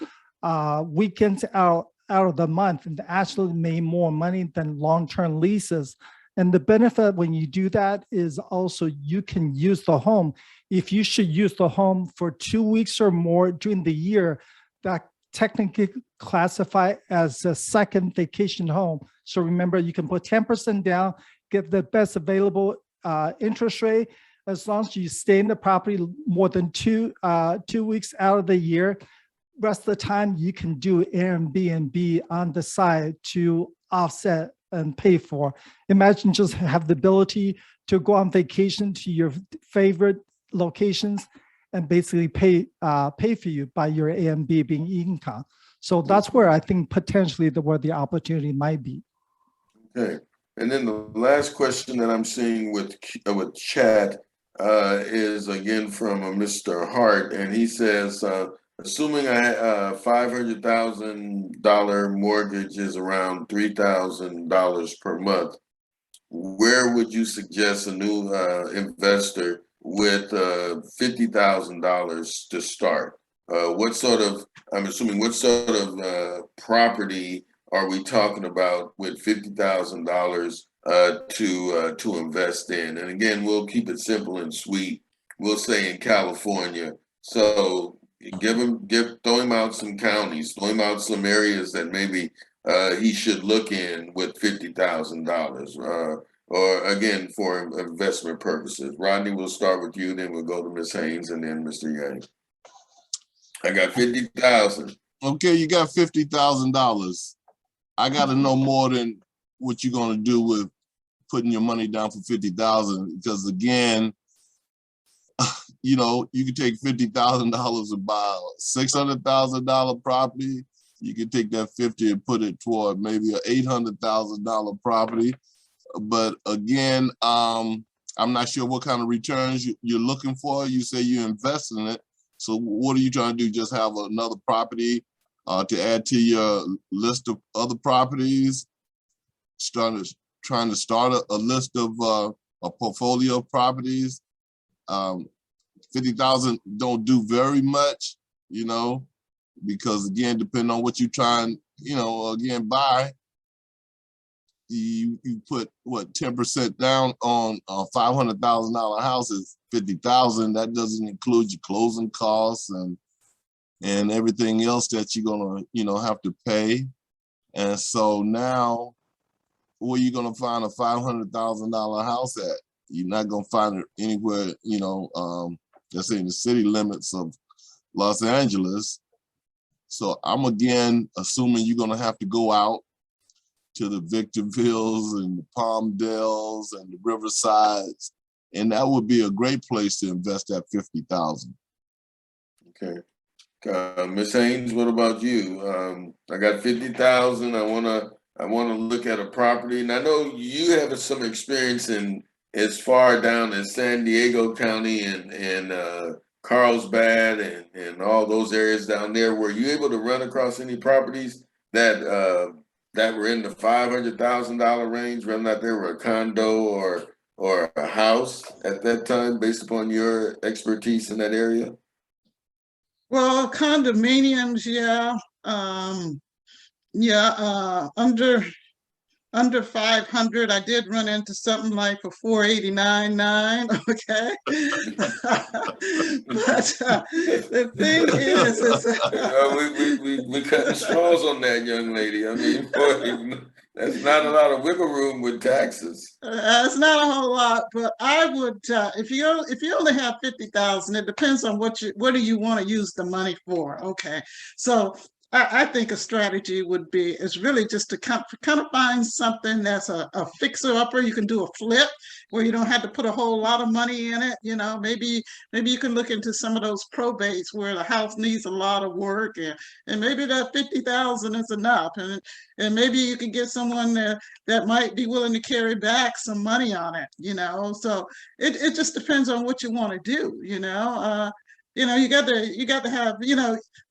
weekends out of the month and actually make more money than long-term leases. And the benefit when you do that is also you can use the home. If you should use the home for 2 weeks or more during the year, that technically classify as a second vacation home. So remember, you can put 10% down, get the best available interest rate. As long as you stay in the property more than 2 weeks out of the year, rest of the time you can do Airbnb on the side to offset and pay for. Imagine just have the ability to go on vacation to your favorite locations and basically pay for you by your Airbnb being income. So that's where I think potentially where the opportunity might be. Okay, and then the last question that I'm seeing with chat is again from Mr. Hart, and he says, assuming a $500,000 mortgage is around $3,000 per month, where would you suggest a new investor with $50,000 to start? What sort of property are we talking about with $50,000 to invest in? And again, we'll keep it simple and sweet. We'll say in California. So throw him out some counties, throw him out some areas that maybe he should look in with $50,000, or again for investment purposes. Rodney, we'll start with you, then we'll go to Ms. Haynes, and then Mr. Yang. I got 50,000. Okay, you got $50,000. I got to know more than what you're going to do with putting your money down for 50,000, because again, you can take $50,000 and buy a $600,000 property. You can take that 50 and put it toward maybe an $800,000 property. But again, I'm not sure what kind of returns you're looking for. You say you invest in it. So what are you trying to do? Just have another property to add to your list of other properties? Trying to start a list of a portfolio of properties. 50,000 don't do very much, because again, depending on what you're trying, again, buy, you put what 10% down on a $500,000 house is 50,000. That doesn't include your closing costs and everything else that you're gonna have to pay. And so now, where you gonna find a $500,000 house at? You're not gonna find it anywhere, let's say in the city limits of Los Angeles. So I'm again assuming you're gonna have to go out to the Victorvilles and the Palmdales and the Riversides, and that would be a great place to invest that 50,000. Okay, Ms. Haynes, what about you? I got 50,000. I wanna look at a property, and I know you have some experience in as far down as San Diego County and Carlsbad and all those areas down there. Were you able to run across any properties that were in the $500,000 range, whether or not they were a condo or a house at that time, based upon your expertise in that area? Well, condominiums, yeah. Under 500, I did run into something like for 489.9. Okay, but the thing is we cutting straws on that, young lady. I mean, That's not a lot of wiggle room with taxes. It's not a whole lot, but I would, if you only have 50,000, it depends on what do you want to use the money for. Okay, so I think a strategy is really just to kind of find something that's a fixer upper. You can do a flip where you don't have to put a whole lot of money in it. You know, maybe you can look into some of those probates where the house needs a lot of work, and maybe that 50,000 is enough, and maybe you can get someone that might be willing to carry back some money on it. You know, so it just depends on what you want to do. You know, you got to have,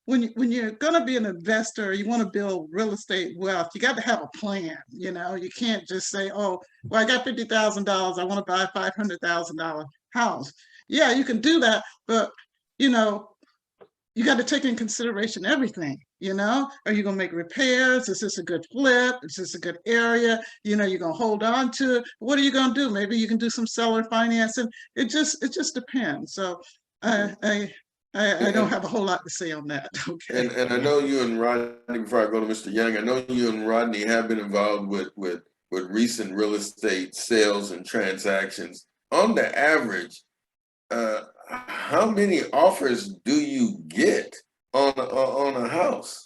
when you're going to be an investor, you want to build real estate wealth, you got to have a plan. You can't just say, oh, well, I got $50,000, I want to buy a $500,000 house. Yeah, you can do that, but you got to take in consideration everything. Are you going to make repairs? Is this a good flip? Is this a good area? You're going to hold on to it. What are you going to do? Maybe you can do some seller financing. It just depends. So I don't have a whole lot to say on that. Okay. And I know you and Rodney, before I go to Mr. Young, I know you and Rodney have been involved with recent real estate sales and transactions. On the average, how many offers do you get on a house?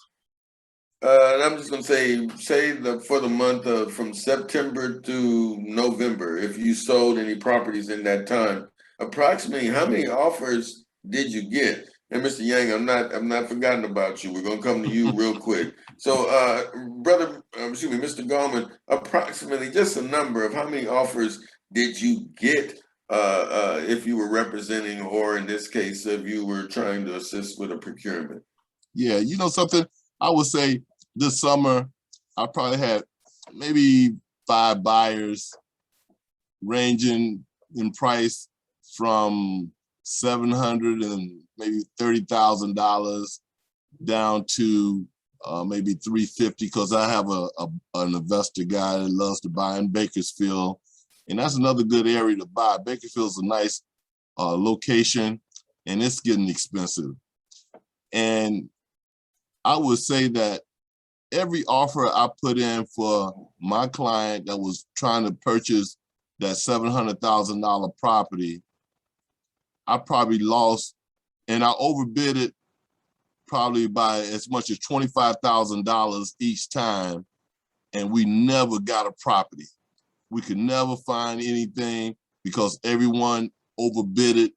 And I'm just going to say for the month of from September to November, if you sold any properties in that time, approximately how many offers did you get? And Mr. Yang, I'm not forgotten about you. We're going to come to you real quick. So, Mr. Gorman, approximately just a number of how many offers did you get if you were representing, or in this case, if you were trying to assist with a procurement? Yeah, something, I would say this summer, I probably had maybe 5 buyers ranging in price from $700 and maybe $30,000 down to maybe $350, because I have an investor guy that loves to buy in Bakersfield, and that's another good area to buy. Bakersfield's a nice location, and it's getting expensive. And I would say that every offer I put in for my client that was trying to purchase that $700,000 property, I probably lost, and I overbid it probably by as much as $25,000 each time, and we never got a property. We could never find anything because everyone overbidded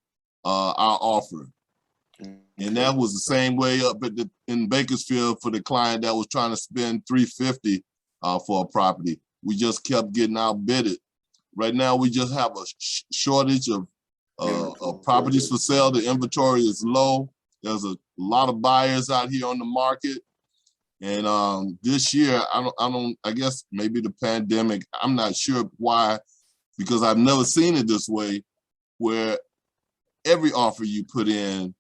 our offer. And that was the same way up in Bakersfield for the client that was trying to spend $350 for a property. We just kept getting outbidded. Right now, we just have a shortage of properties for sale. The inventory is low. There's a lot of buyers out here on the market. And this year, I guess maybe the pandemic, I'm not sure why, because I've never seen it this way, where every offer you put in,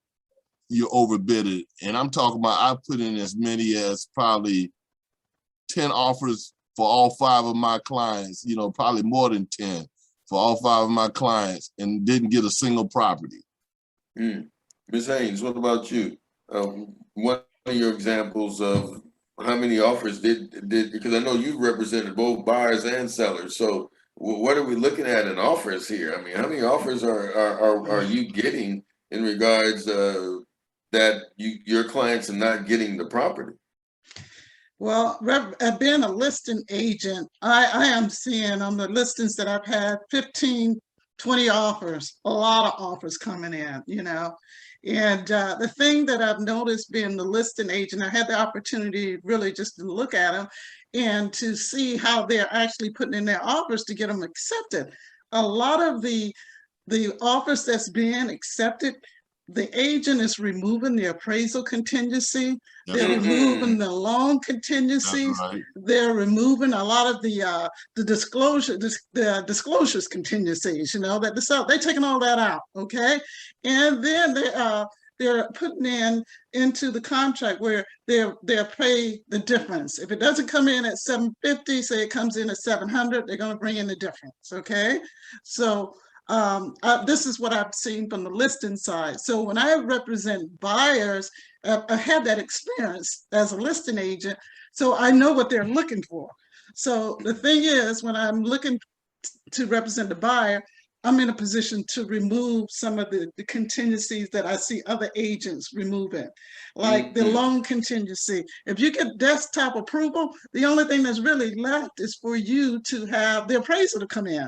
you overbid it. And I'm talking about, I put in as many as probably 10 offers for all 5 of my clients, probably more than 10 for all 5 of my clients, and didn't get a single property. Ms. Haynes, what about you? One of your examples of how many offers did, because I know you represented both buyers and sellers. So what are we looking at in offers here? I mean, how many offers are you getting in regards that your clients are not getting the property? Well, being a listing agent, I am seeing on the listings that I've had 15, 20 offers, a lot of offers coming in, And the thing that I've noticed being the listing agent, I had the opportunity really just to look at them and to see how they're actually putting in their offers to get them accepted. A lot of the offers that's being accepted, the agent is removing the appraisal contingency. They're removing the loan contingencies. Right. They're removing a lot of the disclosures contingencies. They're taking all that out. Okay, and then they're putting into the contract where they'll pay the difference. If it doesn't come in at $750, say it comes in at $700, they're going to bring in the difference. Okay, so. This is what I've seen from the listing side. So when I represent buyers, I had that experience as a listing agent, so I know what they're looking for. So the thing is, when I'm looking to represent the buyer, I'm in a position to remove some of the contingencies that I see other agents removing, like the loan contingency. If you get desktop approval, the only thing that's really left is for you to have the appraisal to come in.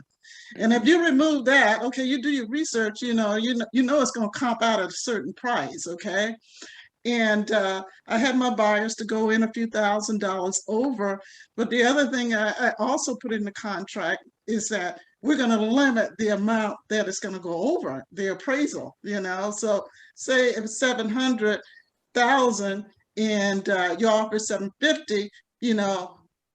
And if you remove that, okay, you do your research, you know it's going to comp out at a certain price, okay? And I had my buyers to go in a few $1,000s over. But the other thing I also put in the contract is that we're going to limit the amount that it's going to go over the appraisal, So say if it's 700,000 and you offer 750,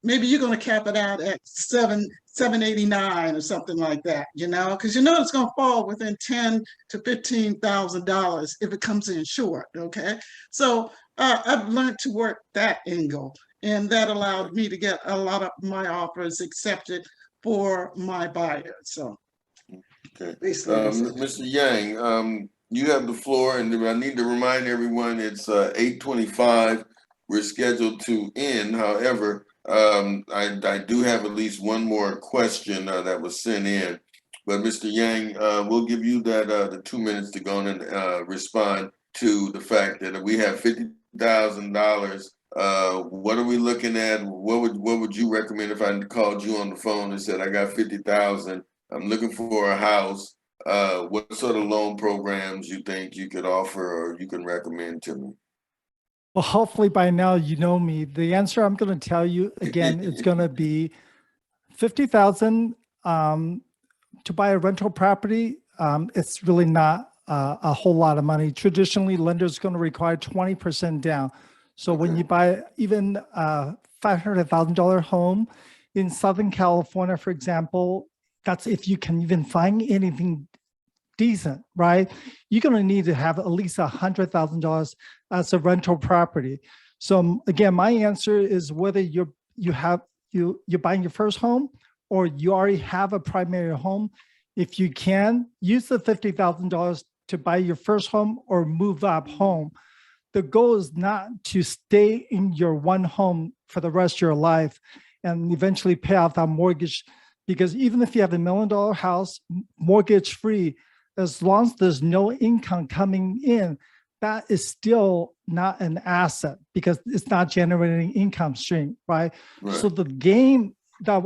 maybe you're going to cap it out at 789 or something like that, because it's going to fall within $10,000 to $15,000 if it comes in short. Okay, so I've learned to work that angle, and that allowed me to get a lot of my offers accepted for my buyers. So, okay, basically, Mr. Yang, you have the floor, and I need to remind everyone it's 8:25. We're scheduled to end. However, I do have at least one more question that was sent in, but Mr. Yang, we'll give you that the 2 minutes to go and respond to the fact that we have $50,000. What are we looking at? What would you recommend if I called you on the phone and said I got 50,000? I'm looking for a house. What sort of loan programs you think you could offer or you can recommend to me? Well, hopefully by now you know me. The answer I'm going to tell you again, it's going to be 50,000 to buy a rental property. It's really not a whole lot of money. Traditionally, lenders going to require 20% down. So when you buy even a $500,000 home in Southern California, for example, that's if you can even find anything decent, right? You're going to need to have at least $100,000 as a rental property. So again, my answer is whether you're buying your first home or you already have a primary home, if you can use the $50,000 to buy your first home or move up home. The goal is not to stay in your one home for the rest of your life and eventually pay off that mortgage, because even if you have $1 million house, mortgage free, as long as there's no income coming in, that is still not an asset because it's not generating income stream, right? So the game that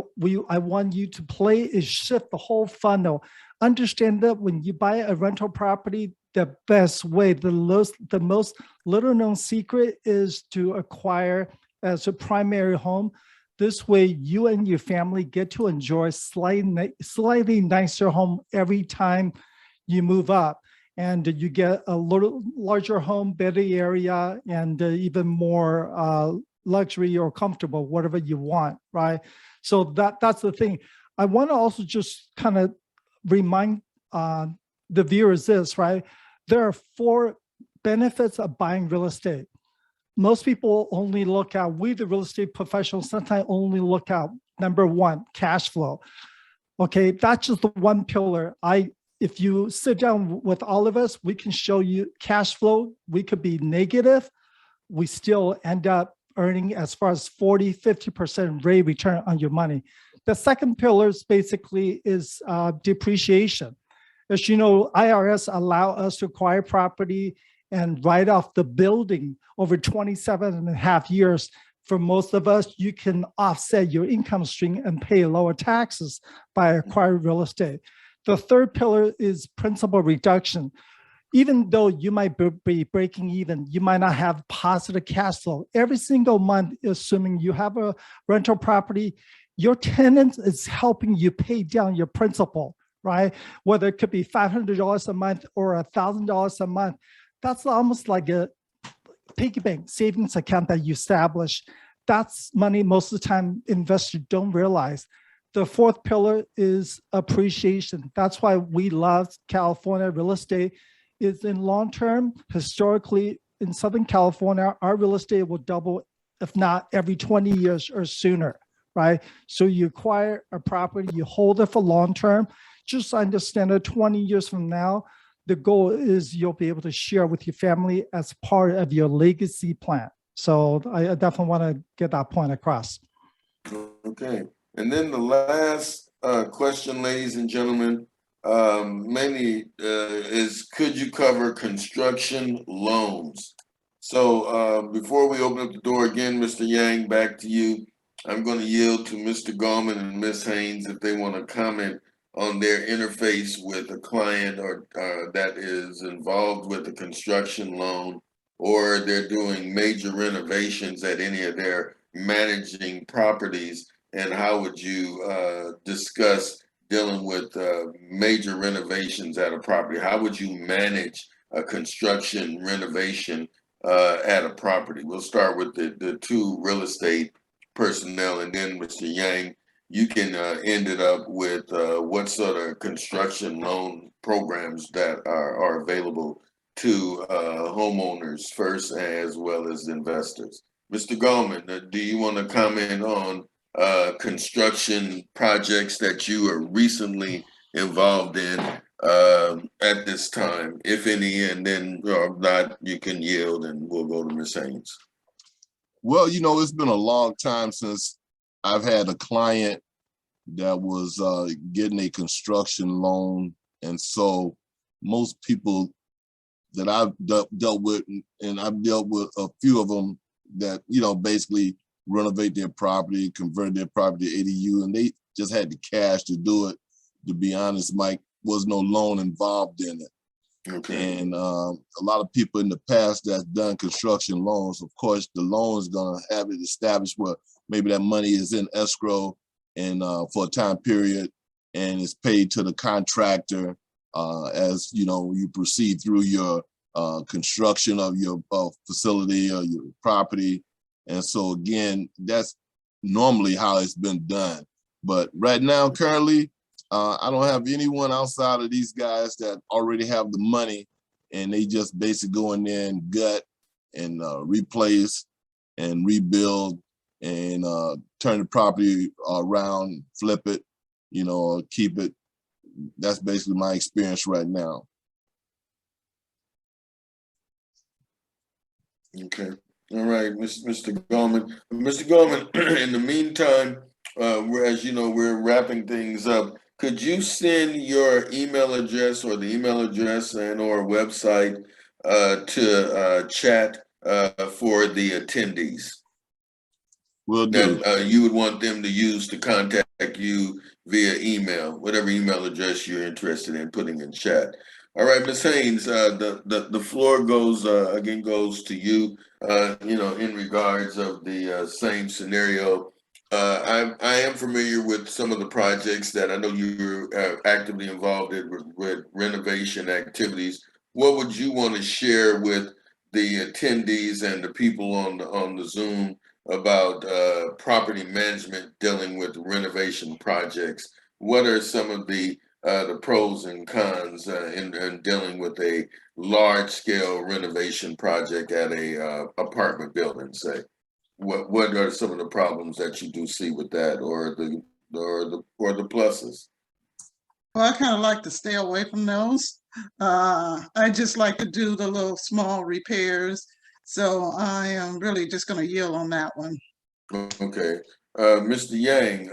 I want you to play is shift the whole funnel. Understand that when you buy a rental property, the best way, the most little known secret is to acquire as a primary home. This way, you and your family get to enjoy slightly nicer home every time you move up, and you get a little larger home, better area, and even more luxury or comfortable, whatever you want, right? So that's the thing. I want to also just kind of remind the viewers this, right? There are 4 benefits of buying real estate. Most people only look at, we the real estate professionals sometimes only look at number 1, cash flow. Okay, that's just the one pillar. If you sit down with all of us, we can show you cash flow. We could be negative. We still end up earning as far as 40, 50% rate return on your money. The second pillar is basically depreciation. As you know, IRS allow us to acquire property and write off the building over 27.5 years. For most of us, you can offset your income stream and pay lower taxes by acquiring real estate. The third pillar is principal reduction. Even though you might be breaking even, you might not have positive cash flow. Every single month, assuming you have a rental property, your tenant is helping you pay down your principal, right? Whether it could be $500 a month or $1,000 a month. That's almost like a piggy bank savings account that you establish. That's money most of the time investors don't realize. The fourth pillar is appreciation. That's why we love California real estate. Is in long term, historically in Southern California, our real estate will double, if not every 20 years or sooner, right? So you acquire a property, you hold it for long term. Just understand that 20 years from now, the goal is you'll be able to share with your family as part of your legacy plan. So I definitely want to get that point across. Okay. And then the last question, ladies and gentlemen, mainly is could you cover construction loans? So before we open up the door again, Mr. Yang, back to you. I'm going to yield to Mr. Gallman and Ms. Haynes if they want to comment on their interface with a client or that is involved with a construction loan, or they're doing major renovations at any of their managing properties, and how would you discuss dealing with major renovations at a property? How would you manage a construction renovation at a property? We'll start with the two real estate personnel, and then Mr. Yang, you can end it up with what sort of construction loan programs that are available to homeowners first, as well as investors. Mr. Gallman, do you want to comment on construction projects that you are recently involved in at this time, if any, and then or not, you can yield and we'll go to Ms. Haynes. Well, you know, it's been a long time since I've had a client that was getting a construction loan. And so most people that I've dealt with, and I've dealt with a few of them that, you know, basically renovate their property, convert their property to ADU, and they just had the cash to do it. To be honest, Mike, was no loan involved in it. Okay. And a lot of people in the past that's done construction loans, of course, the loan is gonna have it established where maybe that money is in escrow and for a time period, and it's paid to the contractor as you know you proceed through your construction of your facility or your property. And so again, that's normally how it's been done. But right now, currently, I don't have anyone outside of these guys that already have the money, and they just basically go in there and gut and replace and rebuild and turn the property around, flip it, you know, keep it. That's basically my experience right now. Okay. All right, Mr. Gallman. Mr. Gallman, in the meantime, as you know, we're wrapping things up. Could you send your email address or the email address and or website to chat for the attendees Will do. that you would want them to use to contact you via email, whatever email address you're interested in putting in chat. All right, Ms. Haynes, the floor goes again goes to you. You know, in regards of the same scenario. I am familiar with some of the projects that I know you're actively involved in with renovation activities. What would you want to share with the attendees and the people on the Zoom about property management dealing with renovation projects? What are some of the pros and cons in dealing with a large-scale renovation project at a apartment building, say? What are some of the problems that you do see with that, or the pluses? Well, I kind of like to stay away from those. I just like to do the little small repairs. So I am really just going to yield on that one. Okay. Mr. Yang,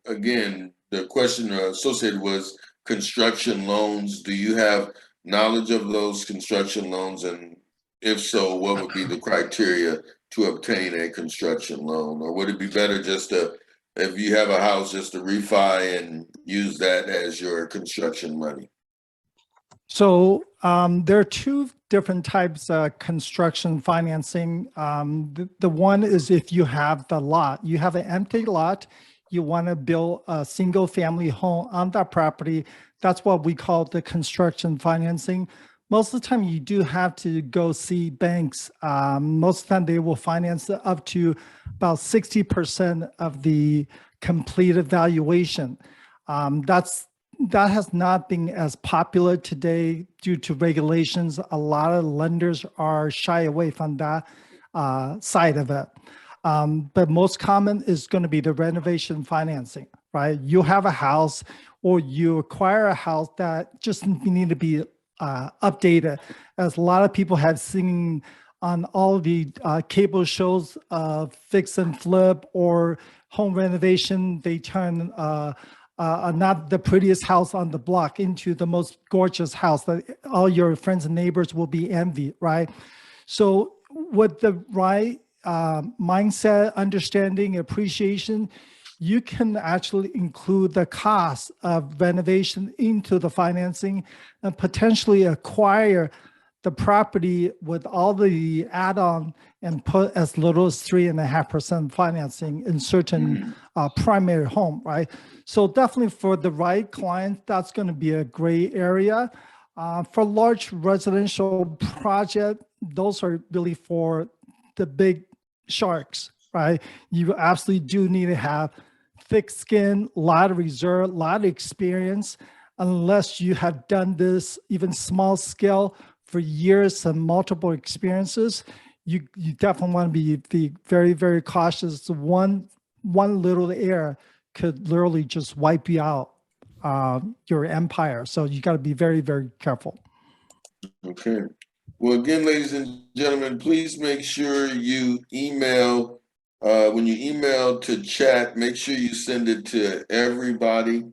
again, the question associated was construction loans. Do you have knowledge of those construction loans? And if so, what would be the criteria to obtain a construction loan? Or would it be better just to, if you have a house, just to refi and use that as your construction money? So there are two different types of construction financing. The one is if you have the lot, you have an empty lot, you want to build a single family home on that property. That's what we call the construction financing. Most of the time you do have to go see banks. Most of the time they will finance up to about 60% of the completed valuation. That has not been as popular today due to regulations. A lot of lenders are shy away from that side of it. But most common is going to be the renovation financing, right? You have a house or you acquire a house that just need to be updated. As a lot of people have seen on all the cable shows of fix and flip or home renovation, they turn not the prettiest house on the block into the most gorgeous house that all your friends and neighbors will be envy, right? So with the right mindset, understanding, appreciation, you can actually include the cost of renovation into the financing and potentially acquire the property with all the add-on and put as little as 3.5% financing in certain primary home, right? So definitely for the right client, that's going to be a gray area. For large residential project, those are really for the big sharks, right? You absolutely do need to have thick skin, a lot of reserve, a lot of experience, unless you have done this even small scale for years and multiple experiences. You definitely want to be very, very cautious. One little error could literally just wipe you out, your empire. So you got to be very, very careful. Okay. Well, again, ladies and gentlemen, please make sure you email, when you email to chat, make sure you send it to everybody,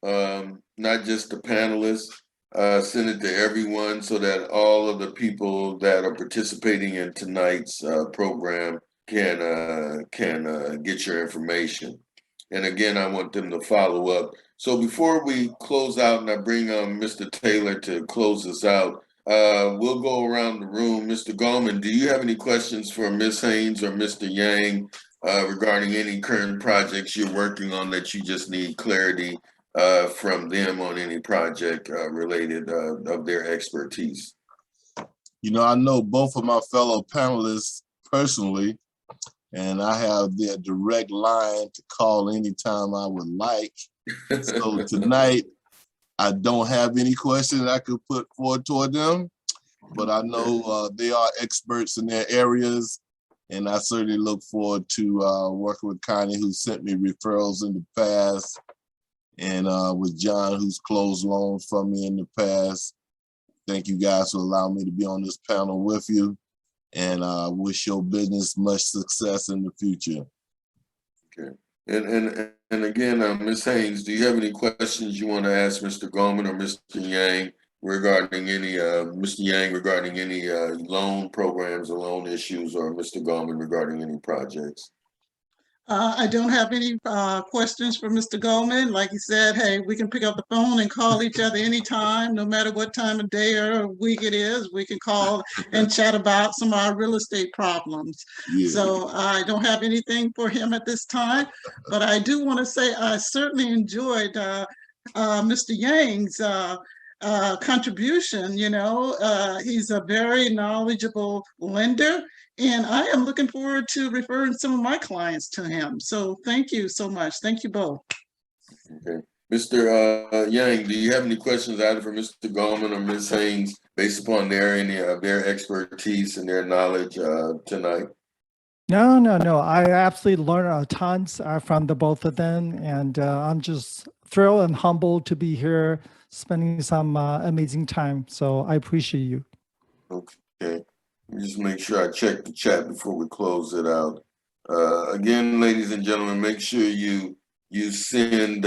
not just the panelists. Send it to everyone so that all of the people that are participating in tonight's program can get your information. And again, I want them to follow up. So before we close out and I bring Mr. Taylor to close us out, we'll go around the room. Mr. Gallman, do you have any questions for Ms. Haynes or Mr. Yang regarding any current projects you're working on that you just need clarity from them on any project related of their expertise? You know, I know both of my fellow panelists personally, and I have their direct line to call anytime I would like. So tonight, I don't have any questions I could put forward toward them, but I know they are experts in their areas, and I certainly look forward to working with Connie, who sent me referrals in the past, and with John, who's closed loans for me in the past. Thank you guys for allowing me to be on this panel with you, and wish your business much success in the future. Okay. And again, Ms. Haynes, do you have any questions you want to ask Mr. Goldman or Mr. Yang regarding any loan programs or loan issues, or Mr. Goldman regarding any projects? I don't have any questions for Mr. Goldman. Like he said, hey, we can pick up the phone and call each other anytime, no matter what time of day or week it is. We can call and chat about some of our real estate problems. Yeah. So I don't have anything for him at this time, but I do want to say I certainly enjoyed Mr. Yang's contribution. You know, he's a very knowledgeable lender, and I am looking forward to referring some of my clients to him. So thank you so much. Thank you both. Okay. Mr. Yang, do you have any questions either for Mr. Goldman or Ms. Haynes based upon their expertise and their knowledge tonight? No. I absolutely learned tons from the both of them. And I'm just thrilled and humbled to be here spending some amazing time. So I appreciate you. Okay. Just make sure I check the chat before we close it out. Again, ladies and gentlemen, make sure you send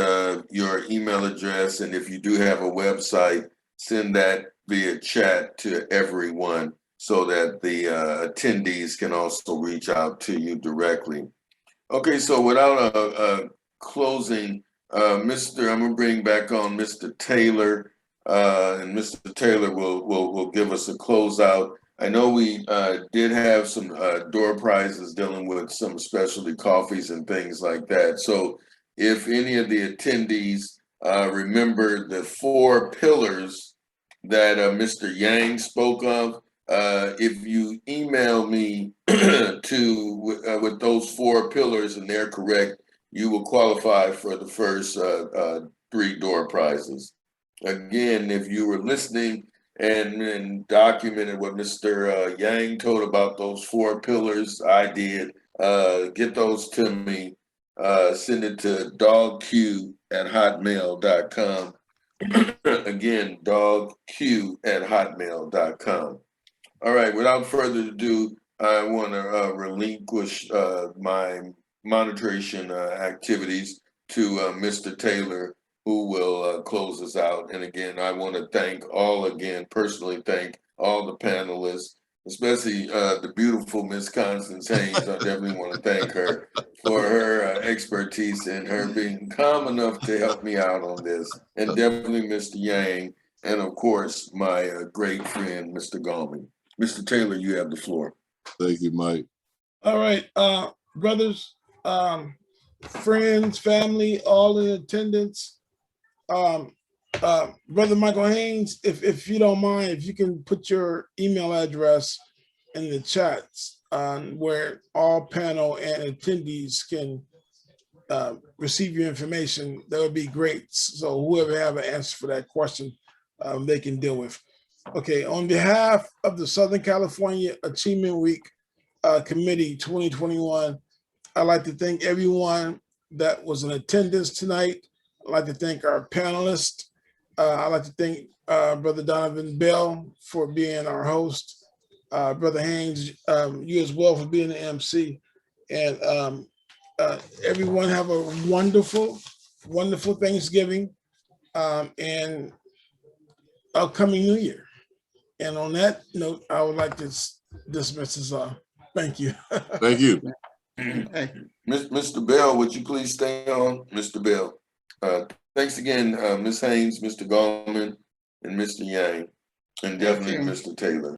your email address, and if you do have a website, send that via chat to everyone so that the attendees can also reach out to you directly. Okay, so without a closing, I'm gonna bring back on Mr. Taylor, and Mr. Taylor will give us a closeout. I know we did have some door prizes dealing with some specialty coffees and things like that. So if any of the attendees remember the 4 pillars that Mr. Yang spoke of, if you email me with those 4 pillars and they're correct, you will qualify for the first 3 door prizes. Again, if you were listening and documented what Mr. Yang told about those 4 pillars, I did. Get those to me. Send it to dogq@hotmail.com. Again, dogq@hotmail.com. All right, without further ado, I want to relinquish my moderation activities to Mr. Taylor, who will close us out. And again, I want to personally thank all the panelists, especially the beautiful Miss Constance Haynes. I definitely want to thank her for her expertise and her being calm enough to help me out on this. And definitely Mr. Yang, and of course, my great friend, Mr. Gallman. Mr. Taylor, you have the floor. Thank you, Mike. All right, brothers, friends, family, all in attendance. Brother Michael Haynes, if you don't mind, if you can put your email address in the chats where all panel and attendees can receive your information, that would be great. So whoever have an answer for that question, they can deal with. Okay, on behalf of the Southern California Achievement Week Committee 2021, I'd like to thank everyone that was in attendance tonight. I'd like to thank our panelists. I'd like to thank Brother Donovan Bell for being our host. Brother Haynes, you as well for being the MC. And everyone have a wonderful, wonderful Thanksgiving and upcoming New Year. And on that note, I would like to dismiss us all. Thank you. Thank you. Okay. Mr. Bell, would you please stay on? Mr. Bell. Thanks again, Ms. Haynes, Mr. Gallman, and Mr. Yang, and definitely you. Mr. Taylor.